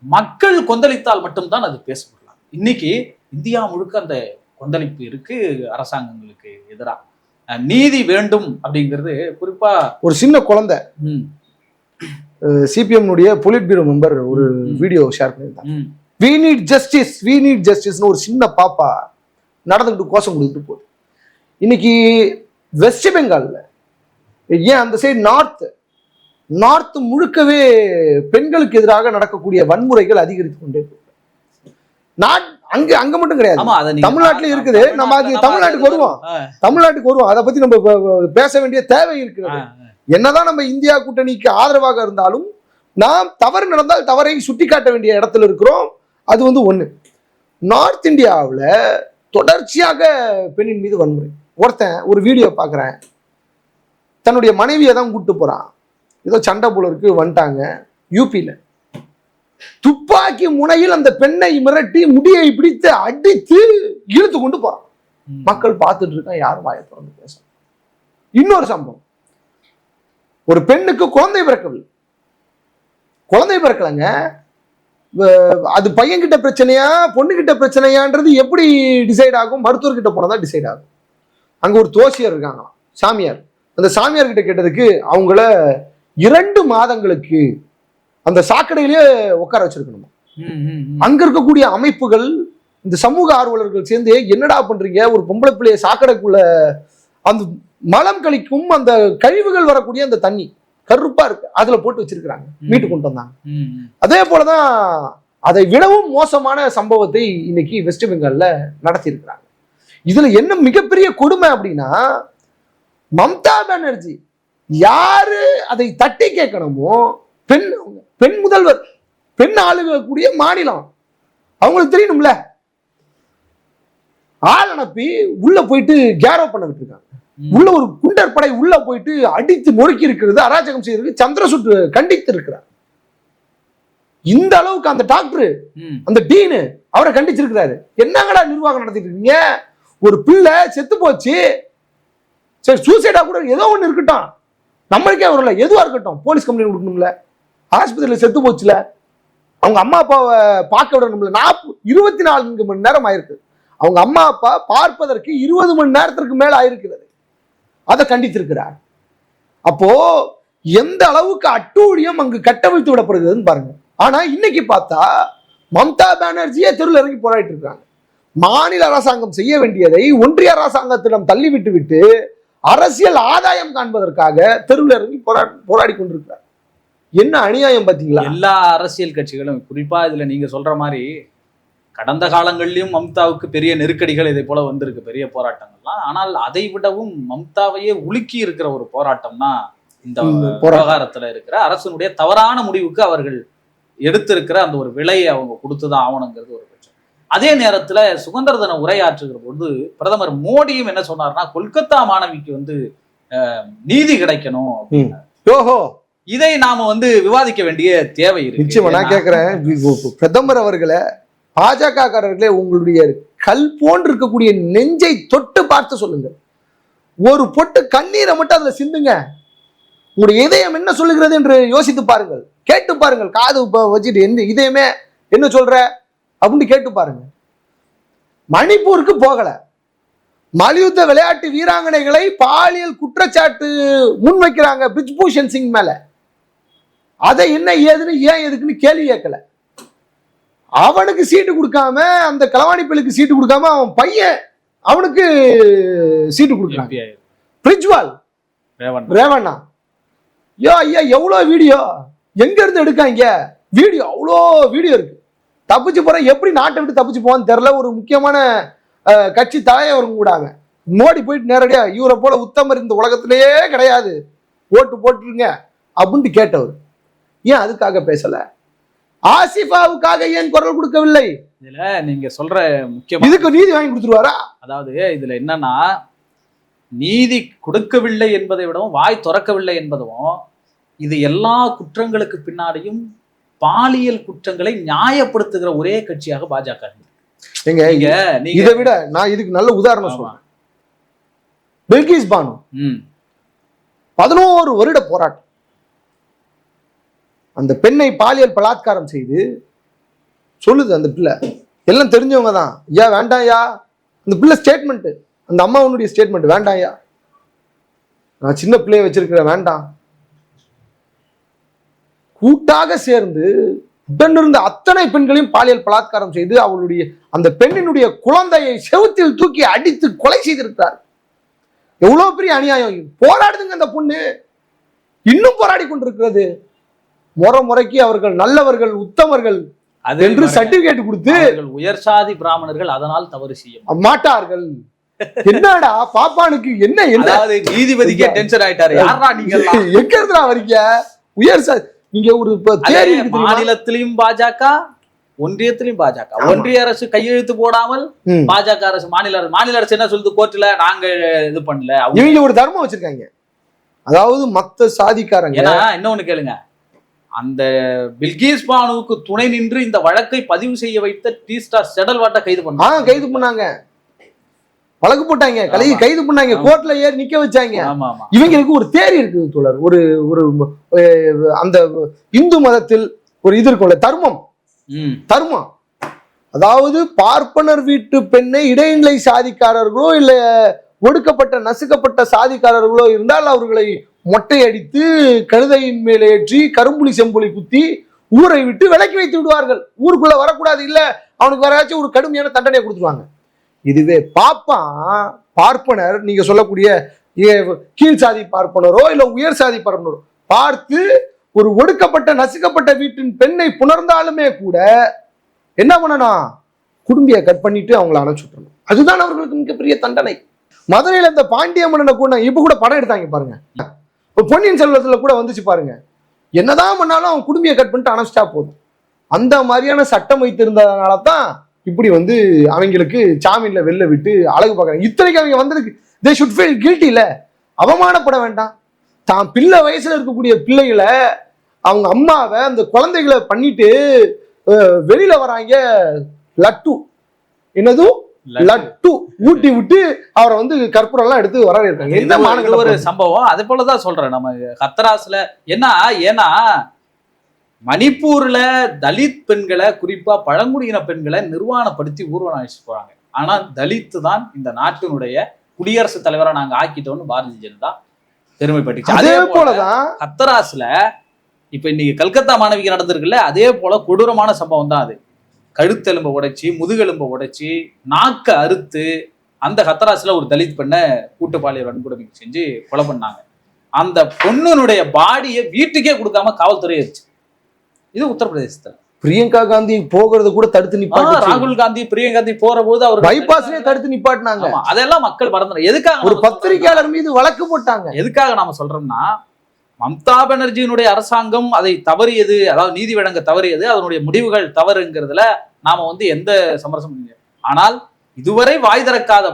மக்கள் கொந்தளித்தால் மட்டும்தான் அது பேசப்படலாம். இன்னைக்கு இந்தியா முழுக்க அந்த கொந்தளிப்பு இருக்கு. அரசாங்கங்களுக்கு எதிராக நீதி வேண்டும் அப்படிங்கிறது. குறிப்பா ஒரு சின்ன குழந்தை சிபிஎம் பொலிட் பியூரோ மெம்பர் ஒரு வீடியோ ஷேர் பண்ணியிருந்தாங்க. we need justice ஒரு சின்ன பாப்பா நடந்துக்கிட்டு கோஷம் கொடுத்துட்டு போகுது. இன்னைக்கு வெஸ்ட் பெங்கால்ல, ஏன் அந்த சைடு நார்த் முழுக்கவே பெண்களுக்கு எதிராக நடக்கக்கூடிய வன்முறைகள் அதிகரித்து கொண்டே போகுது. அங்க மட்டும் கிடையாது, தமிழ்நாட்டிலும் இருக்குது. நம்ம அது தமிழ்நாட்டுக்கு வருவோம். அதை பத்தி நம்ம பேச வேண்டிய தேவை இருக்கிறது. என்னதான் நம்ம இந்தியா கூட்டணிக்கு ஆதரவாக இருந்தாலும் நாம் தவறு நடந்தால் தவறை சுட்டி காட்ட வேண்டிய இடத்துல இருக்கிறோம். அது ஒண்ணு. நார்த் இந்தியாவில் தொடர்ச்சியாக பெண்ணின் மீது வன்முறை. ஒருத்தன் ஒரு வீடியோ பார்க்குறேன், தன்னுடைய மனைவியை தான் கூப்பிட்டு போறான். ஏதோ சண்டை போல இருக்கு, வந்துட்டாங்க. யூபியில் துப்பாக்கி முனையில் அந்த பெண்ணை மிரட்டி முடியை பிடித்து அடித்து இழுத்து கொண்டு போறான். மக்கள் பார்த்துட்டு இருக்கான், யாரும் வாயை திறந்து பேச. இன்னொரு சம்பவம், ஒரு பெண்ணுக்கு குழந்தை பிறக்கலங்க. அது பையன்கிட்ட பிரச்சனையா பொண்ணுகிட்ட பிரச்சனையான்றது எப்படி டிசைட் ஆகும்? மருத்துவர்கிட்ட போனதான் டிசைட் ஆகும். அங்க ஒரு தோசியர் இருக்காங்களாம், சாமியார். அந்த சாமியார் கிட்ட கேட்டதுக்கு அவங்கள 2 மாதங்களுக்கு அந்த சாக்கடையிலேயே உட்கார வச்சிருக்கணுமா. அங்க இருக்கக்கூடிய அமைப்புகள், இந்த சமூக ஆர்வலர்கள் சேர்ந்து என்னடா பண்றீங்க, ஒரு பொம்பளை பிள்ளைய சாக்கடைக்குள்ள அந்த மலம் கழிக்கும் அந்த கழிவுகள் வரக்கூடிய அந்த தண்ணி கருப்பா இருக்கு, அதுல போட்டு வச்சிருக்கிறாங்க, மீட்டு கொண்டு வந்தாங்க. அதே போலதான் அதை விடவும் மோசமான சம்பவத்தை இன்னைக்கு வெஸ்ட் பெங்கால்ல நடத்தி இருக்கிறாங்க. இதுல என்ன மிகப்பெரிய கொடுமை அப்படின்னா, மம்தா பானர்ஜி யாரு அதை தட்டி கேட்கணுமோ, பெண் முதல்வர், பெண் ஆளுகக்கூடிய மாநிலம், அவங்களுக்கு தெரியணும்ல, ஆள் அனுப்பி உள்ள போயிட்டு கேரோ பண்ண விட்டுருக்காங்க. உள்ள ஒரு குண்டர் படை உள்ள போயிட்டு அடித்து நொறுக்கி இருக்கிறது, அராஜகம் செய்திருக்கு, சந்திரசூட் கண்டித்து இருக்கிறார். இந்த அளவுக்கு அந்த டாக்டர், அந்த டீனு அவரை கண்டிச்சிருக்கிறாரு. என்னங்கடா நிர்வாகம் நடத்திட்டு இருக்கீங்க, ஒரு பிள்ளை செத்து போச்சு, சரி சூசைடா கூட ஏதோ ஒண்ணு இருக்கட்டும், நம்மளுக்கே வரல, எதுவா இருக்கட்டும், போலீஸ் கம்ப்ளைண்ட் கொடுக்கணும்ல, ஆஸ்பத்திரியில செத்து போச்சுல, அவங்க அம்மா அப்பாவை பார்க்க விடணும்ல, 24 மணி நேரம் ஆயிருக்கு, அவங்க அம்மா அப்பா பார்ப்பதற்கு 20 மணி நேரத்திற்கு மேல ஆயிருக்கிறது, அதை கண்டித்திருக்கிறார். அப்போ எந்த அளவுக்கு அட்டூழியம் அங்கு கட்டவிழ்த்து விடப்படுகிறதுன்னு பாருங்க. ஆனா இன்னைக்கு பார்த்தா மம்தா பானர்ஜியே தெருவில் இறங்கி போராடிட்டு இருக்காங்க. மாநில அரசாங்கம் செய்ய வேண்டியதை ஒன்றிய அரசாங்கத்திடம் தள்ளிவிட்டு விட்டு அரசியல் ஆதாயம் காண்பதற்காக தெருவில் இறங்கி போராடி கொண்டிருக்கிறார். என்ன அநியாயம் பாத்தீங்களா? எல்லா அரசியல் கட்சிகளும், குறிப்பா இதுல நீங்க சொல்ற மாதிரி கடந்த காலங்களிலும் மம்தாவுக்கு பெரிய நெருக்கடிகள் இதே போல வந்திருக்கு, பெரிய போராட்டங்கள்லாம். ஆனால் அதை விடவும் மம்தாவையே உலுக்கி இருக்கிற ஒரு போராட்டம்னா இந்த விவகாரத்துல இருக்கிற அரசனுடைய தவறான முடிவுக்கு அவர்கள் எடுத்திருக்கிற அந்த ஒரு விலையை அவங்க கொடுத்துதான் ஆகணுங்கிறது ஒரு பட்சம். அதே நேரத்துல சுதந்திர தின உரையாற்றுகிற போது பிரதமர் மோடியும் என்ன சொன்னார்னா, கொல்கத்தா மாணவிக்கு நீதி கிடைக்கணும் அப்படின்னு. இதை நாம விவாதிக்க வேண்டிய தேவை இருக்கு. நிச்சயமா நான் கேட்கிறேன், பிரதமர் அவர்களை, பாஜகக்காரர்களே, உங்களுடைய கல் போன்று இருக்கக்கூடிய நெஞ்சை தொட்டு பார்த்து சொல்லுங்க, ஒரு பொட்டு கண்ணீரை மட்டும் அதுல சிந்துங்க, உங்களுடைய இதயம் என்ன சொல்லுகிறது என்று யோசித்து பாருங்கள், கேட்டு பாருங்கள், காது வச்சுட்டு எந்த இதயமே என்ன சொல்ற அப்படின்னு கேட்டு பாருங்க. மணிப்பூருக்கு போகல, மல்யுத்த விளையாட்டு வீராங்கனைகளை பாலியல் குற்றச்சாட்டு முன்வைக்கிறாங்க பிரிஜ்பூஷன் சிங் மேல, அதை என்ன ஏதுன்னு ஏன் எதுக்குன்னு கேள்வி கேட்கல. அவனுக்கு சீட்டு கொடுக்காம, அந்த களவாணி பிள்ளைக்கு சீட்டு கொடுக்காம, அவன் பையன் அவனுக்கு சீட்டு கொடுக்குறாங்க. பிரிஜ்வால் ரேவண்ணா, ஐயா எவ்வளவு வீடியோ எங்க இருந்து எடுக்காங்க, வீடியோ அவ்வளோ வீடியோ இருக்கு. தப்பிச்சு போற, எப்படி நாட்டை விட்டு தப்பிச்சு போவான்னு தெரியல. ஒரு முக்கியமான கட்சி தலைவரும் கூடாங்க, மோடி போயிட்டு நேரடியா இவரை போல உத்தமர் இந்த உலகத்திலேயே கிடையாது, ஓட்டு போட்டுருங்க அப்படின்னு கேட்டவர். ஏன் அதுக்காக பேசல? ஆசிஃபாவுக்காக ஏன் குரல் கொடுக்கவில்லை? இதுல நீங்க சொல்ற முக்கியம், இதுக்கு நீதி வாங்கி கொடுத்துருவாரா? அதாவது இதுல என்னன்னா, நீதி கொடுக்கவில்லை என்பதை விடவும் வாய் திறக்கவில்லை என்பதும், இது எல்லா குற்றங்களுக்கு பின்னாடியும் பாலியல் குற்றங்களை நியாயப்படுத்துகிற ஒரே கட்சியாக பாஜக. இதை விட நான் இதுக்கு நல்ல உதாரணம் சொல்றேன். பில்கிஸ் பானு 11 வருட போராட்டம், அந்த பெண்ணை பாலியல் பலாத்காரம் செய்து சொல்லுது அந்த பிள்ளை, எல்லாம் தெரிஞ்சவங்க தான், ஐயா வேண்டாம்யா, அந்த பிள்ளை ஸ்டேட்மெண்ட், அந்த அம்மாவுடைய ஸ்டேட்மெண்ட், வேண்டாம்யா நான் சின்ன பிள்ளைய வச்சிருக்கிறேன் வேண்டாம். கூட்டாக சேர்ந்து உடனிருந்த அத்தனை பெண்களையும் பாலியல் பலாத்காரம் செய்து அவளுடைய அந்த பெண்ணினுடைய குழந்தையை செவுத்தில் தூக்கி அடித்து கொலை செய்திருக்கிறார். எவ்வளவு பெரிய அநியாயம்! போராடுதுங்க அந்த பொண்ணு, இன்னும் போராடி கொண்டிருக்கிறது. முறைக்கு அவர்கள் நல்லவர்கள், உத்தமர்கள் என்று சர்டிபிகேட் கொடுத்து, உயர் சாதி பிராமணர்கள் அதனால் தவறு செய்ய மாட்டார்கள். என்னடா பாப்பானுக்கு என்ன என்ன நீதிபதிக்கே டென்ஷன் ஆயிட்டாரு. யாரா நீங்க எங்க இருந்தா வரீங்க? உயர் சாதி, நீங்க ஒரு மாநிலத்திலையும் பாஜக, ஒன்றியத்திலையும் பாஜக, ஒன்றிய அரசு கையெழுத்து போடாமல் பாஜக அரசு, மாநில அரசு என்ன சொல்லுது கோர்ட்ல, நாங்க இது பண்ணல. இவங்க ஒரு தர்மம் வச்சிருக்காங்க, அதாவது மத்த சாதிக்காரங்க. இன்னொன்னு கேளுங்க, அந்த பில்கிஸ் பானுவுக்கு துணை நின்று இந்த வழக்கை பதிவு செய்ய வைத்த டி ஸ்டார் செடல்வாட்டை கைது பண்ணாங்க, வழக்கு போட்டாங்க, கைது பண்ணாங்க, கோர்ட்ல ஏறி நிக்க வச்சாங்க. இவங்களுக்கு ஒரு தேரி இருக்குது தோழர், ஒரு ஒரு அந்த இந்து மதத்தில் ஒரு இது இருக்கும்ல, தர்மம், அதாவது பார்ப்பனர் வீட்டு பெண்ணை இடைநிலை சாதிக்காரர்களோ இல்ல ஒடுக்கப்பட்ட நசுக்கப்பட்ட சாதிக்காரர்களோ இருந்தால் அவர்களை மொட்டை அடித்து கழுதையின் மேலே ஏற்றி கரும்புலி செம்புலி குத்தி ஊரை விட்டு விலக்கி வைத்து விடுவார்கள். ஊருக்குள்ள வரக்கூடாது, இல்ல அவனுக்கு வேற ஏதாச்சும் ஒரு கடுமையான தண்டனையை கொடுத்துருவாங்க. இதுவே பார்ப்பனர், நீங்க சொல்லக்கூடிய கீழ் சாதி பார்ப்பனரோ இல்ல உயர் சாதி பார்ப்பனரோ பார்த்து ஒரு ஒடுக்கப்பட்ட நசுக்கப்பட்ட வீட்டின் பெண்ணை புணர்ந்தாலுமே கூட என்ன பண்ணணும், குடும்பியை கட் பண்ணிட்டு அவங்களை அனுப்பிச்சுட்டணும். அதுதான் அவர்களுக்கு மிகப்பெரிய தண்டனை. மதுரையில இந்த பாண்டிய மன்னனை கூட இப்ப கூட படம் எடுத்தாங்க பாருங்க, பொன்னியின் செல்வத்துல கூட வந்துச்சு பாருங்க. என்னதான் பண்ணாலும் அவன் குடும்பியை கட் பண்ணிட்டு அனுப்பிச்சிட்டா போதும். அந்த மாதிரியான சட்டம் வைத்திருந்ததுனால தான் இப்படி அவங்களுக்கு ஜாமீன்ல வெளில விட்டு அழகு பார்க்கறாங்க. இத்தனைக்கு அவங்க வந்திருக்கு, they should feel guilty. இல்ல அவமானப்பட வேண்டாம். தான் பிள்ளை வயசுல இருக்கக்கூடிய பிள்ளைகளை, அவங்க அம்மாவை, அந்த குழந்தைகளை பண்ணிட்டு வெளியில வராங்க. லட்டு லட்டு ஊட்டி விட்டு அவரை கற்பூரம் எல்லாம் எடுத்து வரவேற்றாங்க. என்ன மாநில ஒரு சம்பவம். அதே போலதான் சொல்றேன். நம்ம ஹத்ராஸ்ல ஏன்னா மணிப்பூர்ல தலித் பெண்களை, குறிப்பா பழங்குடியின பெண்களை நிர்வாணப்படுத்தி ஊர்வலம் அழைச்சிட்டு போறாங்க. ஆனா தலித் தான் இந்த நாட்டினுடைய குடியரசுத் தலைவரா நாங்க ஆக்கிட்டோம்னு பாரதிய ஜனதா பெருமைப்பட்டுச்சு. அதே போலதான் ஹத்ராஸ்ல இப்ப இன்னைக்கு கல்கத்தா மாணவிக்கு நடந்திருக்குல்ல, அதே போல கொடூரமான சம்பவம் தான் அது. கழுத்தெலும்பை உடைச்சி, முதுகெலும்பை உடைச்சி, நாக்க அறுத்து அந்த ஹத்ராஸ்ல ஒரு தலித் பெண்ணை கூட்டு பாலியல் வன்கொடுமை செஞ்சு கொலை பண்ணாங்க. அந்த பொண்ணுனுடைய பாடியை வீட்டுக்கே கொடுக்காம காவல்துறை ஆயிடுச்சு. இது உத்தரப்பிரதேசத்துல. பிரியங்கா காந்தி போகிறது கூட தடுத்து நிப்பாட்டு. ராகுல் காந்தி பிரியங்கா காந்தி போற போது அவர் பைபாஸ்லயே தடுத்து நிப்பாட்டினாங்க. அதெல்லாம் மக்கள் மறந்துடும். எதுக்காக ஒரு பத்திரிகையாளர் மீது வழக்கு போட்டாங்க. எதுக்காக நாம சொல்றோம்னா, மம்தா பானர்ஜியினுடைய அரசாங்கம் அதை தவறியது, அதாவது நீதி வழங்க தவறியது, அதனுடைய முடிவுகள் தவறுங்கிறதுல நாம எந்த சமரசம். ஆனால் இதுவரை வாய் திறக்காத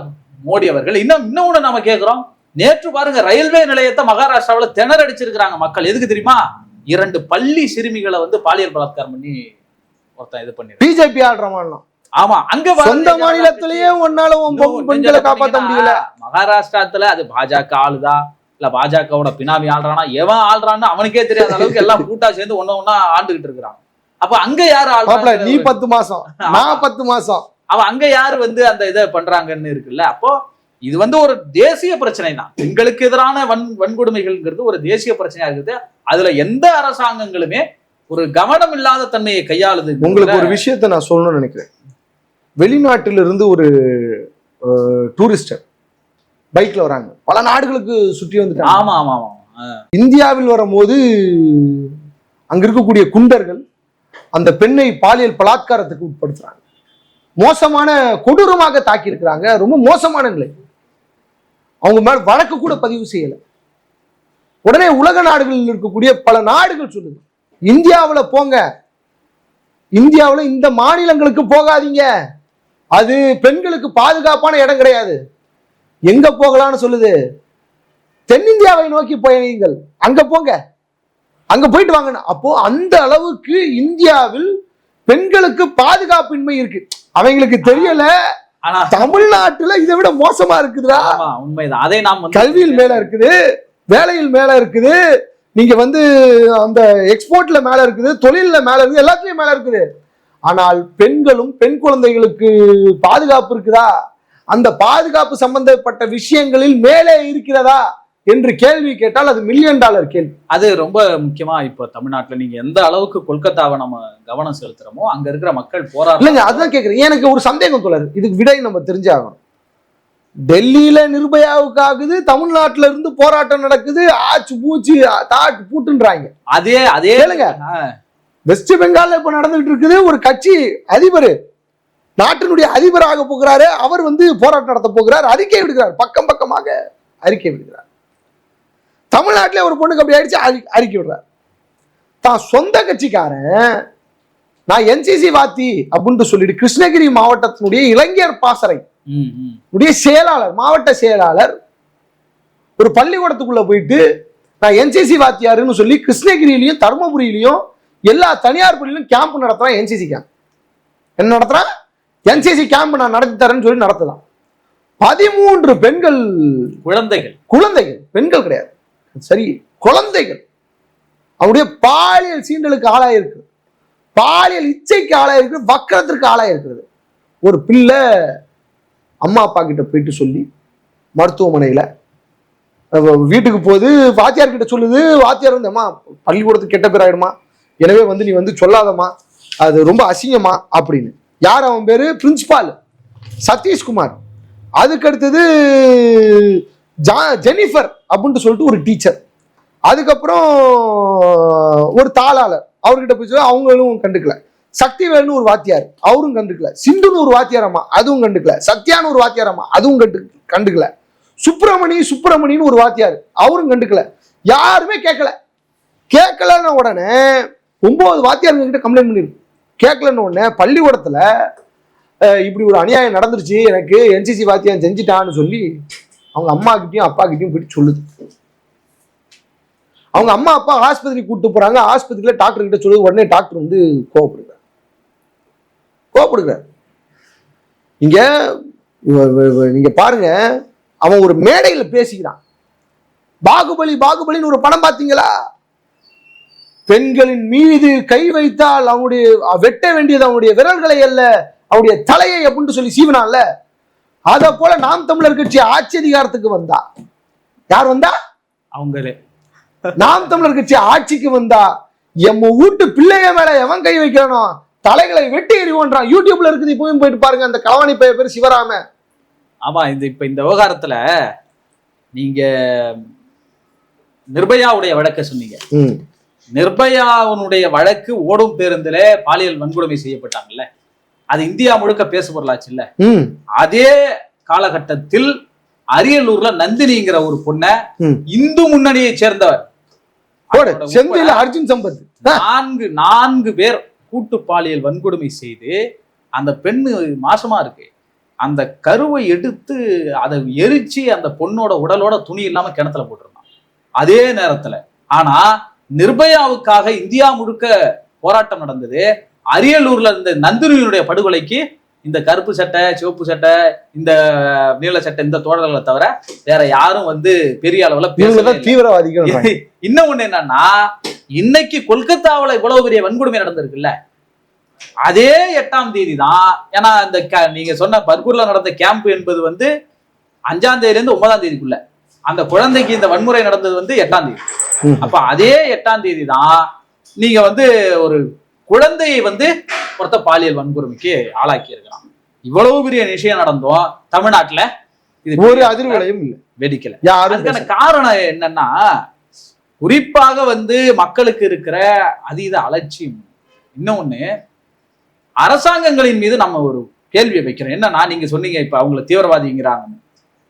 மோடி அவர்கள் இன்னொன்னு நாம கேட்கிறோம். நேற்று பாருங்க, ரயில்வே நிலையத்தை மகாராஷ்டிராவில திணறடிச்சிருக்கிறாங்க மக்கள். எதுக்கு தெரியுமா? 2 பள்ளி சிறுமிகளை பாலியல் பலாத்காரம் பண்ணி ஒருத்தன் இது பண்ணி பிஜேபி ஆடுறோம். ஆமா, அங்க சொந்த மாநிலத்திலேயே ஒன்னால பெண்களை காப்பாற்ற முடியல. மகாராஷ்டிரத்துல அது பாஜக ஆளுதா இல்ல பாஜகவோட பினாமி ஆள்றானா, எவன் ஆள்றான்னு அவனுக்கே தெரியாத அளவுக்கு எல்லாம் கூட்டா சேர்ந்து ஒன்னா ஆண்டுகிட்டு இருக்கிறாங்க. அப்ப அங்க யாரு ஆள்றாங்க? நீ 10 மாசம், நான் 10 மாசம், அவன் அங்க யாரு அந்த இதை பண்றாங்கன்னு இருக்குல்ல. அப்போ இது ஒரு தேசிய பிரச்சனை தான். பெண்களுக்கு எதிரான வன்கொடுமைகள்ங்கிறது ஒரு தேசிய பிரச்சனையா இருக்குது. அதுல எந்த அரசாங்கங்களுமே ஒரு கவனம் இல்லாத தன்மையை கையாளுது. உங்களுக்கு ஒரு விஷயத்தை நான் சொல்லணும்னு நினைக்கிறேன். வெளிநாட்டிலிருந்து ஒரு டூரிஸ்டர் பைக்ல வராங்க, பல நாடுகளுக்கு சுற்றி வந்துட்டாங்க. ஆமா ஆமா ஆமா. இந்தியாவில் வரும்போது அங்க இருக்கக்கூடிய குண்டர்கள் அந்த பெண்ணை பாலியல் பலாத்காரத்துக்கு உட்படுத்துறாங்க. மோசமான கொடூரமாக தாக்கி இருக்கிறாங்க. ரொம்ப மோசமான நிலை. அவங்க மேல வழக்கு கூட பதிவு செய்யல. உடனே உலக நாடுகளில் இருக்கக்கூடிய பல நாடுகள் சொல்லுது, இந்தியாவில் போங்க, இந்தியாவில் இந்த மாநிலங்களுக்கு போகாதீங்க, அது பெண்களுக்கு பாதுகாப்பான இடம் கிடையாது. எங்க போகலான்னு சொல்லுது? தென்னிந்தியாவை நோக்கி பயணியுங்கள், அங்க போங்க, அங்க போயிட்டு வாங்க. அப்போ அந்த அளவுக்கு இந்தியாவில் பெண்களுக்கு பாதுகாப்பின்மை இருக்கு. அவங்களுக்கு தெரியல. ஆனா தமிழ்நாட்டுல இதை விட மோசமா இருக்குதுடா. உண்மைதான். அதை நாம் கல்வியில் மேல இருக்குது, வேலையில் மேல இருக்குது, நீங்க அந்த எக்ஸ்போர்ட்ல மேல இருக்குது, தொழில்ல மேல இருக்குது, எல்லாத்துலயும் மேல இருக்குது. ஆனால் பெண்களும் பெண் குழந்தைகளுக்கு பாதுகாப்பு இருக்குதா? அந்த பாதுகாப்பு சம்பந்தப்பட்ட விஷயங்களில் மேலே இருக்கிறதா என்று கேள்வி கேட்டால் அது $1 மில்லியன் கேள்வி. அது ரொம்ப முக்கியமா. இப்ப தமிழ்நாட்டுல நீங்க எந்த அளவுக்கு கொல்கத்தாவை நம்ம கவனம் செலுத்துறோமோ அங்க இருக்கிற மக்கள் போராட்டம். இல்லைங்க, அதுதான் கேட்கிறேன். எனக்கு ஒரு சந்தேகம் தோழர், இதுக்கு விடை நம்ம தெரிஞ்சாகணும். டெல்லியில நிர்பயாவுக்கு ஆகுது, தமிழ்நாட்டுல இருந்து போராட்டம் நடக்குது, ஆச்சு பூச்சி தாட்டு பூட்டுன்றாங்க. அதே கேளுங்க, வெஸ்ட் பெங்கால்ல இப்ப நடந்துட்டு இருக்குது. ஒரு கட்சி அதிபர், நாட்டினுடைய அதிபராக போகிறாரு, அவர் போராட்டம் நடத்த போகிறார், அறிக்கை விடுகிறார், பக்கம் பக்கமாக அறிக்கை விடுகிறார். தமிழ்நாட்டிலே ஒரு பொண்ணுக்கு அப்படி ஆயிடுச்சு, அறிக்கை விடுறார். தான் சொந்த கட்சிக்காரன் நான் என்சிசி வாத்தி அப்படின்னு சொல்லிட்டு கிருஷ்ணகிரி மாவட்டத்தினுடைய இளைஞர் பாசறை செயலாளர், மாவட்ட செயலாளர் ஒரு பள்ளிக்கூடத்துக்குள்ள போயிட்டு நான் என்சிசி வாத்தியாருன்னு சொல்லி கிருஷ்ணகிரியிலையும் தருமபுரியிலையும் எல்லா தனியார் பள்ளியிலும் கேம்ப் நடத்துறான். என்சிசி கேம்ப் என்ன நடத்துறான்? என்சிசி கேம்ப் நான் நடத்தி தரேன்னு சொல்லி நடத்தலாம். 13 பெண்கள், குழந்தைகள், பெண்கள் கிடையாது, சரி, குழந்தைகள் அவருடைய பாலியல் சீண்டலுக்கு ஆளாயிருக்கு, பாலியல் இச்சைக்கு ஆளாயிருக்கு, வக்கரத்திற்கு ஆளாயிருக்கிறது. ஒரு பிள்ளை அம்மா அப்பா கிட்ட போயிட்டு சொல்லி மருத்துவமனையில வீட்டுக்கு போகுது, வாத்தியார் கிட்ட சொல்லுது. வாத்தியார் அம்மா பள்ளிக்கூடத்துக்கு கெட்ட பேர் ஆயிடுமா, எனவே வந்து நீ வந்து சொல்லாதமா, அது ரொம்ப அசிங்கமா அப்படின்னு. யார் அவன் பேரு? பிரின்சிபால் சதீஷ்குமார். அதுக்கு அடுத்தது ஜெனிஃபர் அப்படின்ட்டு சொல்லிட்டு ஒரு டீச்சர். அதுக்கப்புறம் ஒரு தாளாளர், அவர்கிட்ட போய் அவங்களும் கண்டுக்கல. சக்திவேல்னு ஒரு வாத்தியார், அவரும் கண்டுக்கல. சிந்துன்னு ஒரு வாத்தியாரம்மா, அதுவும் கண்டுக்கல. சத்யான்னு ஒரு வாத்தியாரம்மா, அதுவும் கண்டுக்கல. சுப்பிரமணின்னு ஒரு வாத்தியார், அவரும் கண்டுக்கல. யாருமே கேட்கலன்னு உடனே 9 வாத்தியாருங்க கிட்ட கம்ப்ளைண்ட் பண்ணிருக்கு. கேட்கலன்னு உடனே பள்ளிக்கூடத்துல இப்படி ஒரு அநியாயம் நடந்துருச்சு, எனக்கு என்சிசி வாத்தியார் செஞ்சுட்டான்னு சொல்லி அவங்க அம்மா கிட்டையும் அப்பா கிட்டையும் போயிட்டு சொல்லுது. அவங்க அம்மா அப்பா ஆஸ்பத்திரிக்கு கூப்பிட்டு போறாங்க. ஆஸ்பத்திரியில டாக்டர் கிட்ட சொல்லுது. உடனே டாக்டர் வந்து கோவப்படுகிறார். நீங்க பாருங்க, அவன் ஒரு மேடையில பேசிக்கிறான். பாகுபலின்னு ஒரு படம் பார்த்தீங்களா? பெண்களின் மீது கை வைத்தால் அவனுடைய வெட்ட வேண்டியது அவனுடைய விரல்களை அல்ல, அவனுடைய தலையை அப்படின்னு சொல்லி சீவனான்ல. அத போல நாம் தமிழர் கட்சி ஆட்சி அதிகாரத்துக்கு வந்தா, யார் வந்தா? அவங்களே. நாம் தமிழர் கட்சி ஆட்சிக்கு வந்தா எம்ம வீட்டு பிள்ளைய மேல எவன் கை வைக்கணும், தலைகளை வெட்டி எறிவோன்றான். யூடியூப்ல இருக்குது, இப்பவும் போயிட்டு பாருங்க. அந்த களவாணி பேர் சிவராம. ஆமா, இப்ப இந்த விவகாரத்துல நீங்க நிர்பயாவுடைய வழக்க சொன்னீங்க. நிர்பயாவுடைய வழக்கு ஓடும் பேருந்துல பாலியல் வன்கொடுமை செய்யப்பட்டாங்கல்ல, அது இந்தியா முழுக்க பேசு பொருளாச்சு இல்ல. அதே காலகட்டத்தில் அரியலூர்ல நந்தினிங்கிற ஒரு பொண்ண இந்து முன்னணியை சேர்ந்தவர் அர்ஜுன் சம்பத் 4 பேர் கூட்டு பாலியல் வன்கொடுமை செய்து, அந்த பெண்ணு மாசமா இருக்கு, அந்த கருவை எடுத்து அதை எரிச்சு அந்த பொண்ணோட உடலோட துணி இல்லாம கிணத்துல போட்டிருந்தான் அதே நேரத்துல. ஆனா நிர்பயாவுக்காக இந்தியா முழுக்க போராட்டம் நடந்தது. அரியலூர்ல இருந்த நந்தினியினுடைய படுகொலைக்கு இந்த கருப்பு சட்டை, சிவப்பு சட்டை, இந்த நீல சட்டை, இந்த தோழர்களை தவிர வேற யாரும் வந்து பெரிய அளவுல தீவிரவாதிகள். இன்னும் ஒண்ணு என்னன்னா, இன்னைக்கு கொல்கத்தாவுல இவ்வளவு பெரிய வன்கொடுமை நடந்திருக்குல்ல, அதே 8ஆம் தேதி தான். ஏன்னா இந்த நீங்க சொன்ன பர்கூர்ல நடந்த கேம்ப் என்பது வந்து 5ஆம் தேதியிலிருந்து 9ஆம் தேதிக்குள்ள, அந்த குழந்தைக்கு இந்த வன்முறை நடந்தது வந்து 8ஆம் தேதி. அப்ப அதே 8ஆம் தேதி தான் நீங்க வந்து ஒரு குழந்தையை வந்து ஒருத்த பாலியல் வன்கொடுமைக்கு ஆளாக்கி இருக்கிறான். இவ்வளவு பெரிய விஷயம் நடந்தோம் தமிழ்நாட்டுல இது ஒரு அதிர்வலையும் இல்லை, வெடிக்கல. அதுக்கான காரணம் என்னன்னா, குறிப்பாக வந்து மக்களுக்கு இருக்கிற அதீத அலட்சியம். இன்னொன்னு, அரசாங்கங்களின் மீது நம்ம ஒரு கேள்வியை வைக்கிறோம். என்னன்னா, நீங்க சொன்னீங்க இப்ப அவங்கள தீவிரவாதிங்கிறாங்க.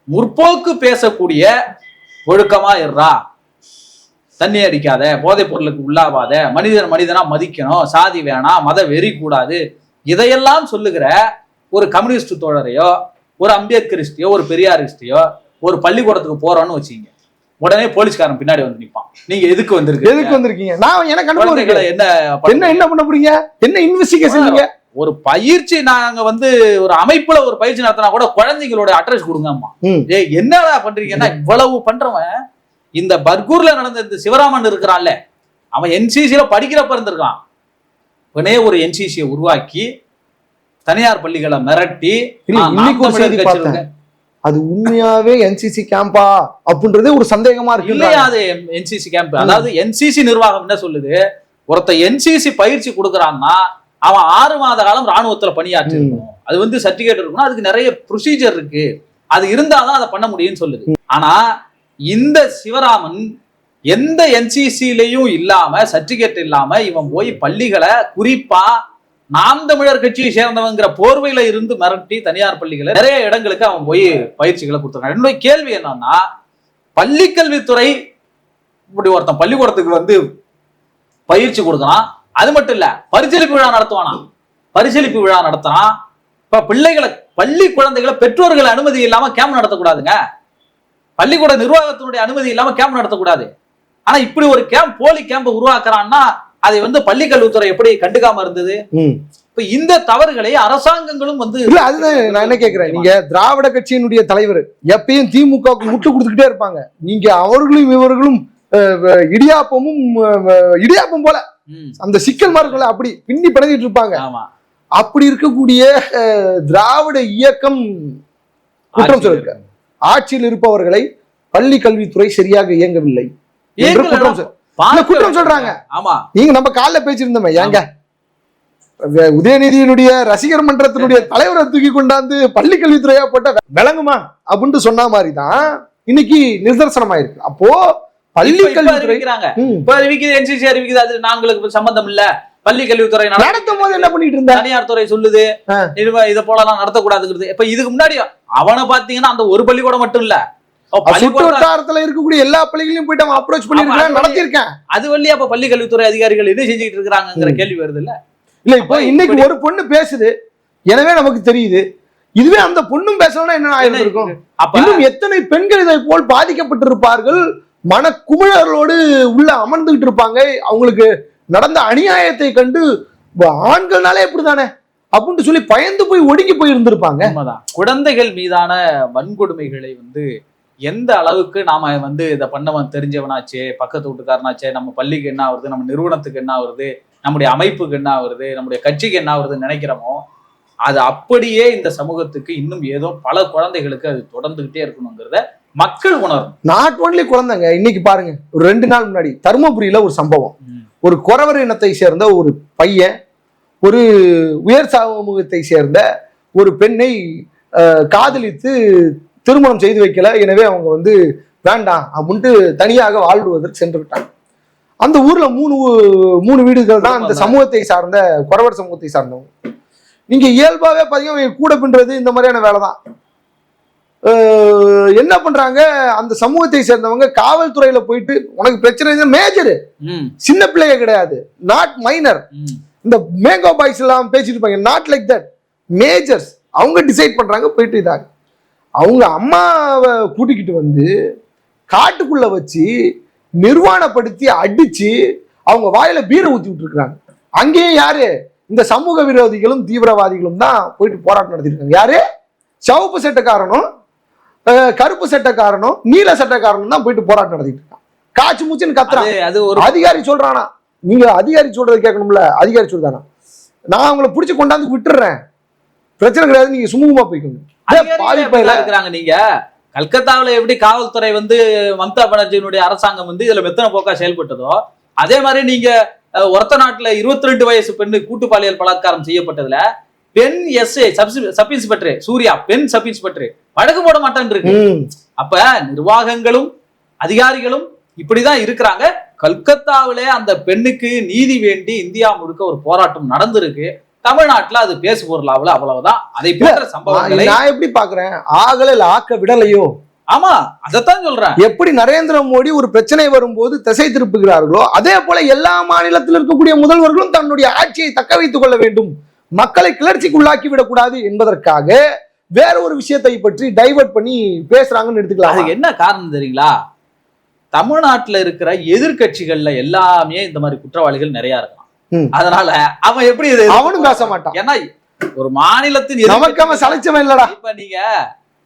முற்போக்கு பேசக்கூடிய ஒழுக்கமா இருறா, தண்ணி அடிக்காத, போதைப் பொருளுக்கு உள்ளாவாத, மனிதனா மதிக்கணும், சாதி வேணாம், மத வெறி கூடாது, இதையெல்லாம் சொல்லுகிற ஒரு கம்யூனிஸ்ட் தோழரையோ, ஒரு அம்பேத்கரிஸ்டையோ, ஒரு பெரியாரிஸ்டையோ ஒரு பள்ளிக்கூடத்துக்கு போறோம்னு வச்சுங்க, உடனே போலீஸ்காரன் பின்னாடி வந்து நிப்பான். நீங்க எதுக்கு வந்திருக்கீங்க? நான் எனக்கு என்ன பண்ண போறீங்க, என்ன இன்வெஸ்டிகேஷன்? ஒரு பயிற்சி, நாங்க வந்து ஒரு அமைப்புல ஒரு பயிற்சி நடத்தினா கூட குழந்தைங்களோட அட்ரஸ் கொடுங்கம்மா. என்னடா பண்றீங்கன்னா, இவ்வளவு பண்றவன் இந்த பர்கூர்ல நடந்த இந்த சிவராமன் இருக்கிறான்ல, அவன் என்சிசியில படிக்கிறப்ப இருந்திருக்கான். உடனே ஒரு என்சிசியை உருவாக்கி தனியார் பள்ளிகளை மிரட்டி, அது உண்மையாவே என்சிசி கேம்பா அப்படின்றதே ஒரு சந்தேகமா இருக்கு இல்லையா? அது என்சிசி கேம்ப். அதாவது என்சிசி நிர்வாகம் என்ன சொல்லுது, ஒருத்த என்சிசி பயிற்சி கொடுக்கறான்னா அவன் 6 மாத காலம் ராணுவத்துல பணியாற்றி இருக்கணும், அது வந்து சர்டிபிகேட் இருக்கணும், அதுக்கு நிறைய ப்ரொசீஜர் இருக்கு, அது இருந்தாதான் அதை பண்ண முடியும்னு சொல்லுது. ஆனா இந்த சிவராமன் எந்த என்சிசிலையும் இல்லாம, சர்டிபிகேட் இல்லாம இவன் போய் பள்ளிகளை, குறிப்பா நாம் தமிழர் கட்சியை சேர்ந்தவங்கிற போர்வையில இருந்து மிரட்டி தனியார் பள்ளிகளை நிறைய இடங்களுக்கு அவன் போய் பயிற்சிகளை கொடுத்துருக்கான். என்னுடைய கேள்வி என்னன்னா, பள்ளிக்கல்வித்துறை இப்படி ஒருத்தன் பள்ளிக்கூடத்துக்கு வந்து பயிற்சி கொடுக்கலாம், அது மட்டும் இல்ல பரிசீலிப்பு விழா நடத்துவானா, பரிசீலிப்பு விழா நடத்துறான். இப்ப பிள்ளைகளை, பள்ளி குழந்தைகளை பெற்றோர்கள் அனுமதி இல்லாம கேம்ப் நடத்தக்கூடாதுங்க, பள்ளிக்கூட நிர்வாகத்தினுடைய அனுமதி இல்லாம கேம்ப் நடத்தக்கூடாது. ஆனா இப்படி ஒரு கேம்ப், போலி கேம்ப் உருவாக்குறான்னா அதை வந்து பள்ளி கல்வித்துறை எப்படி கண்டுக்காம இருந்தது? இப்ப இந்த தவறுகளை அரசாங்கங்களும் வந்து அதுதான் நான் என்ன கேட்கிறேன். நீங்க திராவிட கட்சியினுடைய தலைவர் எப்பயும் திமுகவுக்கு முட்டு கொடுத்துக்கிட்டே இருப்பாங்க. நீங்க அவர்களும் இவர்களும் இடியாப்பம் போல அந்த சிக்கல் மார்களை அப்படி பின்னி பிணைஞ்சிட்டு இருப்பாங்க. அப்படி இருக்கக்கூடிய திராவிட இயக்கம் குற்றம் சொல்லிருக்க, ஆட்சியில் இருப்பவர்களை பள்ளி கல்வித்துறை சரியாக இயங்கவில்லை என்று குற்றம் குற்றம் சொல்றாங்க. ஆமா, நீங்க நம்ம காலைல பேசியிருந்தோமே, ஏங்க உதயநிதியினுடைய ரசிகர் மன்றத்தினுடைய தலைவரை தூக்கி கொண்டாந்து பள்ளி கல்வித்துறையா போட்ட விளங்குமா அப்படின்னு சொன்ன மாதிரிதான் இன்னைக்கு நிதர்சனம் ஆயிருக்கு. அப்போ பள்ளி கல்வித்துறை அறிவிக்குது, NCC அறிவிக்குது, அது நாங்களுக்கு சம்பந்தம் இல்ல. பள்ளி கல்வித்துறை நடத்தும் போது என்ன பண்ணிட்டு இருந்தா தனியார் துறை சொல்லுது இத போலலாம் நடத்தக்கூடாதுங்கிறது. இப்ப இதுக்கு முன்னாடி அவனை பாத்தீங்கன்னா அந்த ஒரு பள்ளிக்கூடம் மட்டும் இல்ல, சுற்று வட்டாரத்துல இருக்கக்கூடிய எல்லா பள்ளிகளையும் போயிட்டு அவன் அப்ரோச் பண்ணிருக்கான், நடத்திருக்கேன். அது வழி அப்ப பள்ளி கல்வித்துறை அதிகாரிகள் என்ன செஞ்சுட்டு இருக்காங்கிற கேள்வி வருது இல்ல. இல்ல இப்போ இன்னைக்கு ஒரு பொண்ணு பேசுது, எனவே நமக்கு தெரியுது. இதுவே அந்த பொண்ணும் பேசணும்னா என்ன ஆயிருக்கும்? இன்னும் எத்தனை பெண்கள் இதை போல் பாதிக்கப்பட்டிருப்பார்கள், மனக்குமிழர்களோடு உள்ள அமர்ந்துகிட்டு இருப்பாங்க. அவங்களுக்கு நடந்த அநியாயத்தை கண்டு ஆண்கள்னாலே இப்படிதானே அப்படின்னு சொல்லி பயந்து போய் ஒடுங்கி போய் இருந்திருப்பாங்க. குழந்தைகள் மீதான வன்கொடுமைகளை எந்த அளவுக்கு நாம இதை பண்ணவன் தெரிஞ்சவனாச்சே, பக்கத்து வீட்டுக்காரனாச்சே, நம்ம பள்ளிக்கு என்ன ஆகுது, நம்ம நிறுவனத்துக்கு என்ன ஆகுது, நம்முடைய அமைப்புக்கு என்ன ஆகுது, நம்முடைய கட்சிக்கு என்ன ஆகுதுன்னு நினைக்கிறோமோ அது அப்படியே இந்த சமூகத்துக்கு இன்னும் ஏதோ பல குழந்தைகளுக்கு அது தொடர்ந்துகிட்டே இருக்கணுங்கிறத மக்கள் உணரும். நாட் ஒன்லி குழந்தைங்க. இன்னைக்கு பாருங்க, ஒரு 2 நாள் முன்னாடி தருமபுரியில ஒரு சம்பவம். ஒரு குறவர் இனத்தை சேர்ந்த ஒரு பையன் ஒரு உயர் சமூகத்தை சேர்ந்த ஒரு பெண்ணை காதலித்து திருமணம் செய்து வைக்கல, எனவே அவங்க வேண்டாம் அப்படின்ட்டு தனியாக வாழ்வதற்கு சென்று விட்டாங்க. அந்த ஊர்ல 3 வீடுகள் தான் அந்த சமூகத்தை சார்ந்த குறவர் சமூகத்தை சார்ந்தவங்க. நீங்க இயல்பாவே பாத்தீங்கன்னா கூட பின்றது இந்த மாதிரியான வேலை தான். என்ன பண்றாங்க, அந்த சமூகத்தை சேர்ந்தவங்க காவல்துறையில போயிட்டு உனக்கு பிரச்சனை மேஜர், சின்ன பிள்ளைங்க கிடையாது, நாட் மைனர். இந்த மேங்கோ பாய்ஸ் எல்லாம் பேசிட்டு இருப்பாங்க, நாட் லைக் தட், மேஜர்ஸ். அவங்க டிசைட் பண்றாங்க போயிட்டு இதாக அவங்க அம்மாவை கூட்டிக்கிட்டு காட்டுக்குள்ள வச்சு நிர்வாணப்படுத்தி அடிச்சு அவங்க வாயில பீரை ஊத்தி விட்டு இருக்காங்க. அங்கேயும் யாரு, இந்த சமூக விரோதிகளும் தீவிரவாதிகளும் தான் போயிட்டு போராட்டம் நடத்திருக்காங்க. யாரு, சிவப்பு சட்டக்காரனும் கருப்பு சட்டக்காரனும் நீல சட்டக்காரனும் தான் போயிட்டு போராட்டம் நடத்திட்டு இருக்கான். காய்ச்சி மூச்சுன்னு கத்துறான். அது ஒரு அதிகாரி சொல்றானா, நீங்க அதிகாரி சொல்றது கேட்கணும்ல, அதிகாரி சொல்றானா நான் அவங்களை பிடிச்சி கொண்டாந்து விட்டுறேன், பிரச்சனை கிடையாது, நீங்க சுமூகமா போய்க்கணும். நீங்க கல்கத்தாவில எப்படி காவல்துறை மம்தா பானர்ஜியினுடைய அரசாங்கம் இதுல மெத்தன போக்கா செயல்பட்டதோ, அதே மாதிரி நீங்க ஒரத்த நாட்டுல 22 வயசு பெண்ணு கூட்டு பாலியல் பலாத்காரம் செய்யப்பட்டதுல பெண் எஸ்ஏ சப் இன்ஸ்பெக்டர் சூர்யா, பெண் சப் இன்ஸ்பெக்டர் வழக்கு போட மாட்டேன் இருக்கு. அப்ப நிர்வாகங்களும் அதிகாரிகளும் இப்படிதான் இருக்கிறாங்க. கல்கத்தாவிலே அந்த பெண்ணுக்கு நீதி வேண்டி இந்தியா முழுக்க ஒரு போராட்டம் நடந்திருக்கு. தமிழ்நாட்டுல அது பேசு பொருளாவில் அவ்வளவுதான். அதை போன்ற சம்பவங்களை நான் எப்படி பாக்குறேன், ஆகல ஆக்க விடலையோ. ஆமா, அதைத்தான் சொல்றேன். எப்படி நரேந்திர மோடி ஒரு பிரச்சனை வரும்போது திசை திருப்புகிறார்களோ, அதே போல எல்லா மாநிலத்தில் இருக்கக்கூடிய முதல்வர்களும் தன்னுடைய ஆட்சியை தக்க வைத்துக் கொள்ள வேண்டும், மக்களை கிளர்ச்சிக்கு உள்ளாக்கி விடக்கூடாது என்பதற்காக வேற ஒரு விஷயத்தை பற்றி டைவர்ட் பண்ணி பேசுறாங்கன்னு எடுத்துக்கலாம். அதுக்கு என்ன காரணம் தெரியுங்களா? தமிழ்நாட்டுல இருக்கிற எதிர்கட்சிகள்ல எல்லாமே இந்த மாதிரி குற்றவாளிகள் நிறைய இருக்கலாம். அதனால அவன் எப்படி அவனும் பேச மாட்டான். ஏன்னா ஒரு மாநிலத்தின் நமக்கு அவன் சலைச்சவன் இல்லடா. இப்ப நீங்க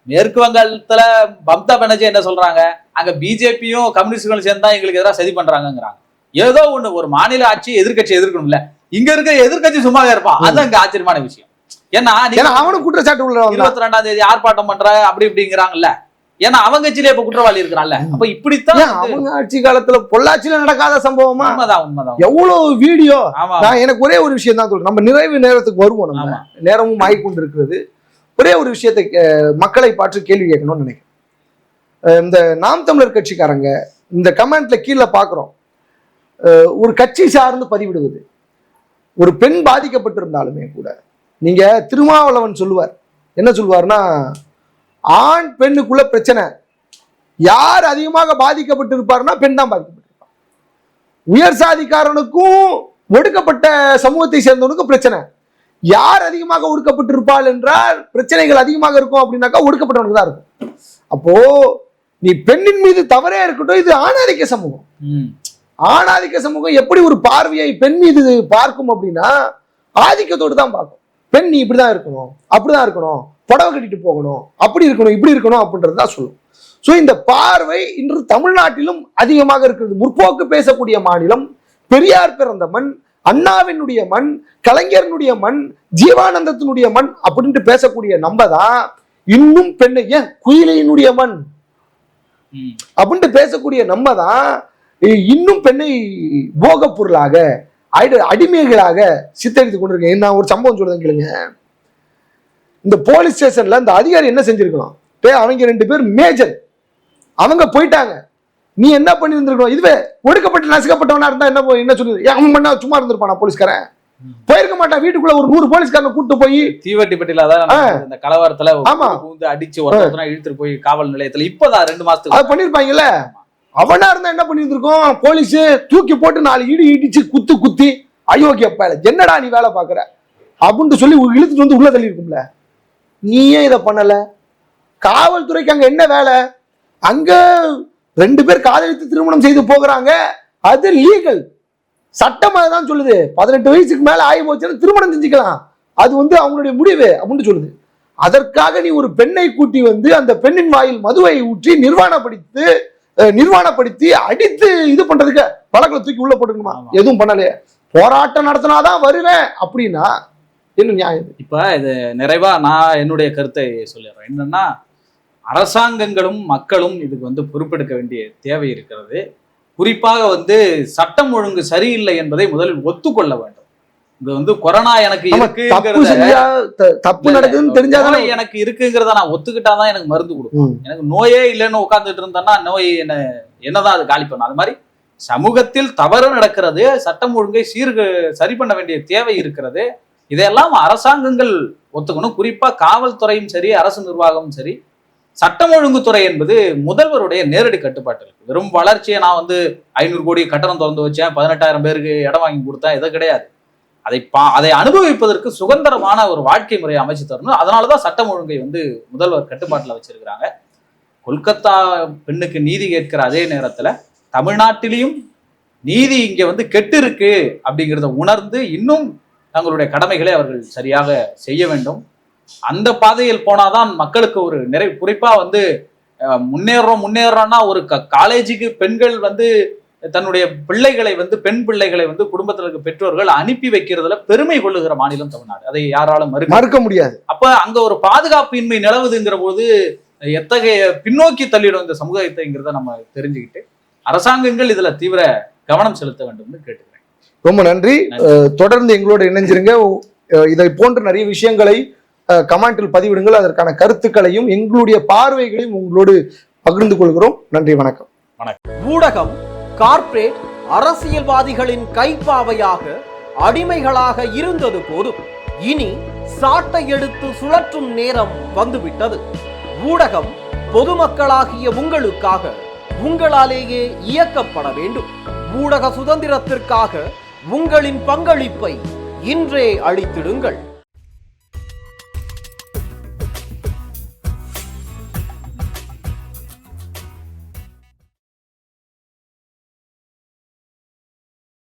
மேற்கு வங்காளத்துல மம்தா பானர்ஜி என்ன சொல்றாங்க, அங்க பிஜேபியும் கம்யூனிஸ்டுகளும் சேர்ந்தா எங்களுக்கு எதிராக சதி பண்றாங்கிறாங்க. ஏதோ ஒண்ணு, ஒரு மாநில ஆட்சி எதிர்கட்சி எதிர்க்கணும்ல, இங்க இருக்க எதிர்கட்சி சும்மாவே இருப்பான். அதுதான் இங்க ஆச்சரியமான விஷயம். ஏன்னா அவனும் குற்றச்சாட்டு உள்ள 22ஆம் தேதி ஆர்ப்பாட்டம் பண்ற அப்படி இப்படிங்கிறாங்கல்ல, ஏன்னா அவங்க கட்சியில இப்ப குற்றவாளி இருக்கிறான்ல. அப்ப இப்படித்தான் அவங்க ஆட்சி காலத்துல பொள்ளாச்சியில நடக்காத சம்பவமா? உண்மைதான். எவ்வளவு வீடியோ. நான் எனக்கு ஒரே ஒரு விஷயம் தான் சொல்றேன், நம்ம நிறைவு நேரத்துக்கு வருவோம், நம்ம நேரமும் ஆகிக்கொண்டு இருக்கிறது. ஒரே ஒரு விஷயத்தை மக்களை பார்த்து கேள்வி கேட்கணும்னு நினைக்கிறேன். இந்த நாம் தமிழர் கட்சிக்காரங்க இந்த கமெண்ட்ல கீழே பாக்குறோம், ஒரு கட்சி சார்ந்து பதிவிடுவது, ஒரு பெண் பாதிக்கப்பட்டிருந்தாலுமே கூட நீங்க திருமாவளவன் சொல்லுவார், என்ன சொல்லுவார்னா, ஆண் பெண்ணுக்குள்ள பிரச்சனை, யார் அதிகமாக பாதிக்கப்பட்டிருப்பாருன்னா பெண் தான் பாதிக்கப்பட்டிருப்பார். உயர் சாதிக்காரனுக்கும் ஒடுக்கப்பட்ட சமூகத்தை சேர்ந்தவனுக்கும் பிரச்சனை, யார் அதிகமாக ஒடுக்கப்பட்டிருப்பாள் என்றால் பிரச்சனைகள் அதிகமாக இருக்கும் அப்படின்னாக்கா ஒடுக்கப்பட்டவனுக்கு தான் இருக்கும். அப்போ நீ பெண்ணின் மீது தவறே இருக்கட்டும், இது ஆணாதிக்க சமூகம். ஆணாதிக்க சமூகம் எப்படி ஒரு பார்வையை பெண் மீது பார்க்கும் அப்படின்னா ஆதிக்கத்தோடு தான் பார்க்கும். பெண் நீ இப்படிதான் இருக்கணும், அப்படிதான் இருக்கணும், புடவை கட்டிட்டு போகணும், அப்படி இருக்கணும், இப்படி இருக்கணும் அப்படின்றது தான் சொல்லும். ஸோ இந்த பார்வை இன்று தமிழ்நாட்டிலும் அதிகமாக இருக்கிறது. முற்போக்கு பேசக்கூடிய மாநிலம், பெரியார் பிறந்த மண், அண்ணாவினுடைய மண், கலைஞரனுடைய மண், ஜீவானந்தத்தினுடைய மண் அப்படின்ட்டு பேசக்கூடிய நம்ம தான் இன்னும் பெண்ணை, ஏன் குயிலினுடைய மண் அப்படின்ட்டு பேசக்கூடிய நம்ம தான் இன்னும் பெண்ணை போகப் பொருளாக அடிமைகளாக சித்தரித்துக் கொண்டிருக்கேன். நான் ஒரு சம்பவம் சொல்றேன் கேளுங்க. இந்த போலீஸ் ஸ்டேஷன்ல இந்த அதிகாரி என்ன செஞ்சிருக்கணும்? அவங்க 2 பேர் மேஜர், அவங்க போயிட்டாங்க. நீ என்ன பண்ணி இருந்திருக்கணும்? இதுவே ஒடுக்கப்பட்டு நசுக்கப்பட்டவனா இருந்தா என்ன சொல்லுது? அவன் பண்ண சும்மா இருந்திருப்பானா போலீஸ்காரன்? போயிருக்க மாட்டான். வீட்டுக்குள்ள ஒரு 100 போலீஸ்காரனை கூட்டு போய் தீவட்டிப்பட்டியில இந்த கலவரத்துல பூந்து அடிச்சு ஒருத்தனை இழுத்துட்டு போய் காவல் நிலையத்துல இப்பதான் 2 மாசத்துக்கு அது பண்ணிருப்பாங்கல்ல. அவனா இருந்தா என்ன பண்ணிருந்திருக்கோம்? போலீஸ் தூக்கி போட்டு 4 இடி இடிச்சு குத்தி அயோக்கிய பயல என்னடா நீ வேலை பாக்குற அப்படின்னு சொல்லி இழுத்துட்டு வந்து உள்ள தள்ளி இருக்கும்ல. நீ ஏன் இதை பண்ணல? காவல்துறைக்கு அங்க என்ன வேலை? அங்க 2 பேர் காதலித்து திருமணம் செய்து போகிறாங்க, அது லீகல், சட்டம் தான் சொல்லுது. 18 வயசுக்கு மேல ஆகி போச்சுன்னா திருமணம் செஞ்சுக்கலாம், அது அவங்களுடைய முடிவு அப்படின்னு சொல்லுது. அதற்காக நீ ஒரு பெண்ணை கூட்டி அந்த பெண்ணின் வாயில் மதுவை ஊற்றி நிர்வாணப்படுத்தி அடித்து இது பண்றதுக்கு வழக்குல தூக்கி உள்ள போட்டுக்கணுமா? எதுவும் பண்ணலையே. போராட்டம் நடத்தினாதான் வருவேன் அப்படின்னா என்ன நியாயம்? இப்ப இது நிறைவா நான் என்னுடைய கருத்தை சொல்லிடுறேன். என்னன்னா, அரசாங்கங்களும் மக்களும் இதுக்கு பொறுப்பெடுக்க வேண்டிய தேவை இருக்கிறது. குறிப்பாக சட்டம் ஒழுங்கு சரியில்லை என்பதை முதலில் ஒத்துக்கொள்ள வேண்டும். இது கொரோனா எனக்கு தப்பு நடக்குதுன்னு தெரிஞ்சாதான் எனக்கு இருக்குங்கிறத நான் ஒத்துக்கிட்டாதான் எனக்கு மருந்து கொடுக்கும். எனக்கு நோயே இல்லைன்னு உட்கார்ந்துட்டு இருந்தேன்னா நோய் என்னதான் அது காலி பண்ணும். அது மாதிரி சமூகத்தில் தவறு நடக்கிறது, சட்டம் ஒழுங்கை சரி பண்ண வேண்டிய தேவை இருக்கிறது. இதையெல்லாம் அரசாங்கங்கள் ஒத்துக்கணும். குறிப்பா காவல்துறையும் சரி, அரசு நிர்வாகமும் சரி. சட்டம் ஒழுங்குத்துறை என்பது முதல்வருடைய நேரடி கட்டுப்பாட்டு இருக்கு. வெறும் வளர்ச்சியை நான் 500 கோடி கட்டணம் திறந்து வச்சேன், 18,000 பேருக்கு இடம் வாங்கி கொடுத்தேன், இது கிடையாது. அதை அனுபவிப்பதற்கு சுதந்திரமான ஒரு வாழ்க்கை முறையை அமைச்சு தரணும். அதனாலதான் சட்டம் ஒழுங்கை முதல்வர் கட்டுப்பாட்டுல வச்சிருக்கிறாங்க. கொல்கத்தா பெண்ணுக்கு நீதி கேட்கிற அதே நேரத்துல தமிழ்நாட்டிலையும் நீதி இங்க கெட்டு இருக்கு அப்படிங்கிறத உணர்ந்து இன்னும் தங்களுடைய கடமைகளை அவர்கள் சரியாக செய்ய வேண்டும். அந்த பாதையில் போனாதான் மக்களுக்கு ஒரு குறிப்பா முன்னேறோம்னா ஒரு காலேஜுக்கு பெண்கள் தன்னுடைய பிள்ளைகளை பெண் பிள்ளைகளை குடும்பத்தில் இருக்க பெற்றோர்கள் அனுப்பி வைக்கிறதுல பெருமை கொள்ளுகிற மாநிலம் தமிழ்நாடு. அதை யாராலும் மறுக்க முடியாது. அப்ப அங்க ஒரு பாதுகாப்பின்மை நிலவுதுங்கிற போது எத்தகைய பின்னோக்கி தள்ளிடும் இந்த சமுதாயத்தைங்கிறத நம்ம தெரிஞ்சுக்கிட்டு அரசாங்கங்கள் இதுல தீவிர கவனம் செலுத்த வேண்டும் கேட்டுக்கிறேன். ரொம்ப நன்றி. தொடர்ந்து எங்களோட இணைஞ்சிருங்க. இதை போன்ற நிறைய விஷயங்களை கமெண்டில் பதிவிடுங்கள். அதற்கான கருத்துக்களையும் எங்களுடைய பார்வைகளையும் உங்களோடு பகிர்ந்து கொள்கிறோம். நன்றி, வணக்கம். ஊடகம் கார்ப்பரேட் அரசியல்வாதிகளின் கைப்பாவையாக அடிமைகளாக இருந்தது போதும். இனி சாட்டை எடுத்து சுழற்றும் நேரம் வந்துவிட்டது. ஊடகம் பொதுமக்களாகிய உங்களுக்காக உங்களாலேயே இயக்கப்பட வேண்டும். ஊடக சுதந்திரத்திற்காக உங்களின் பங்களிப்பை இன்றே அளித்திடுங்கள்.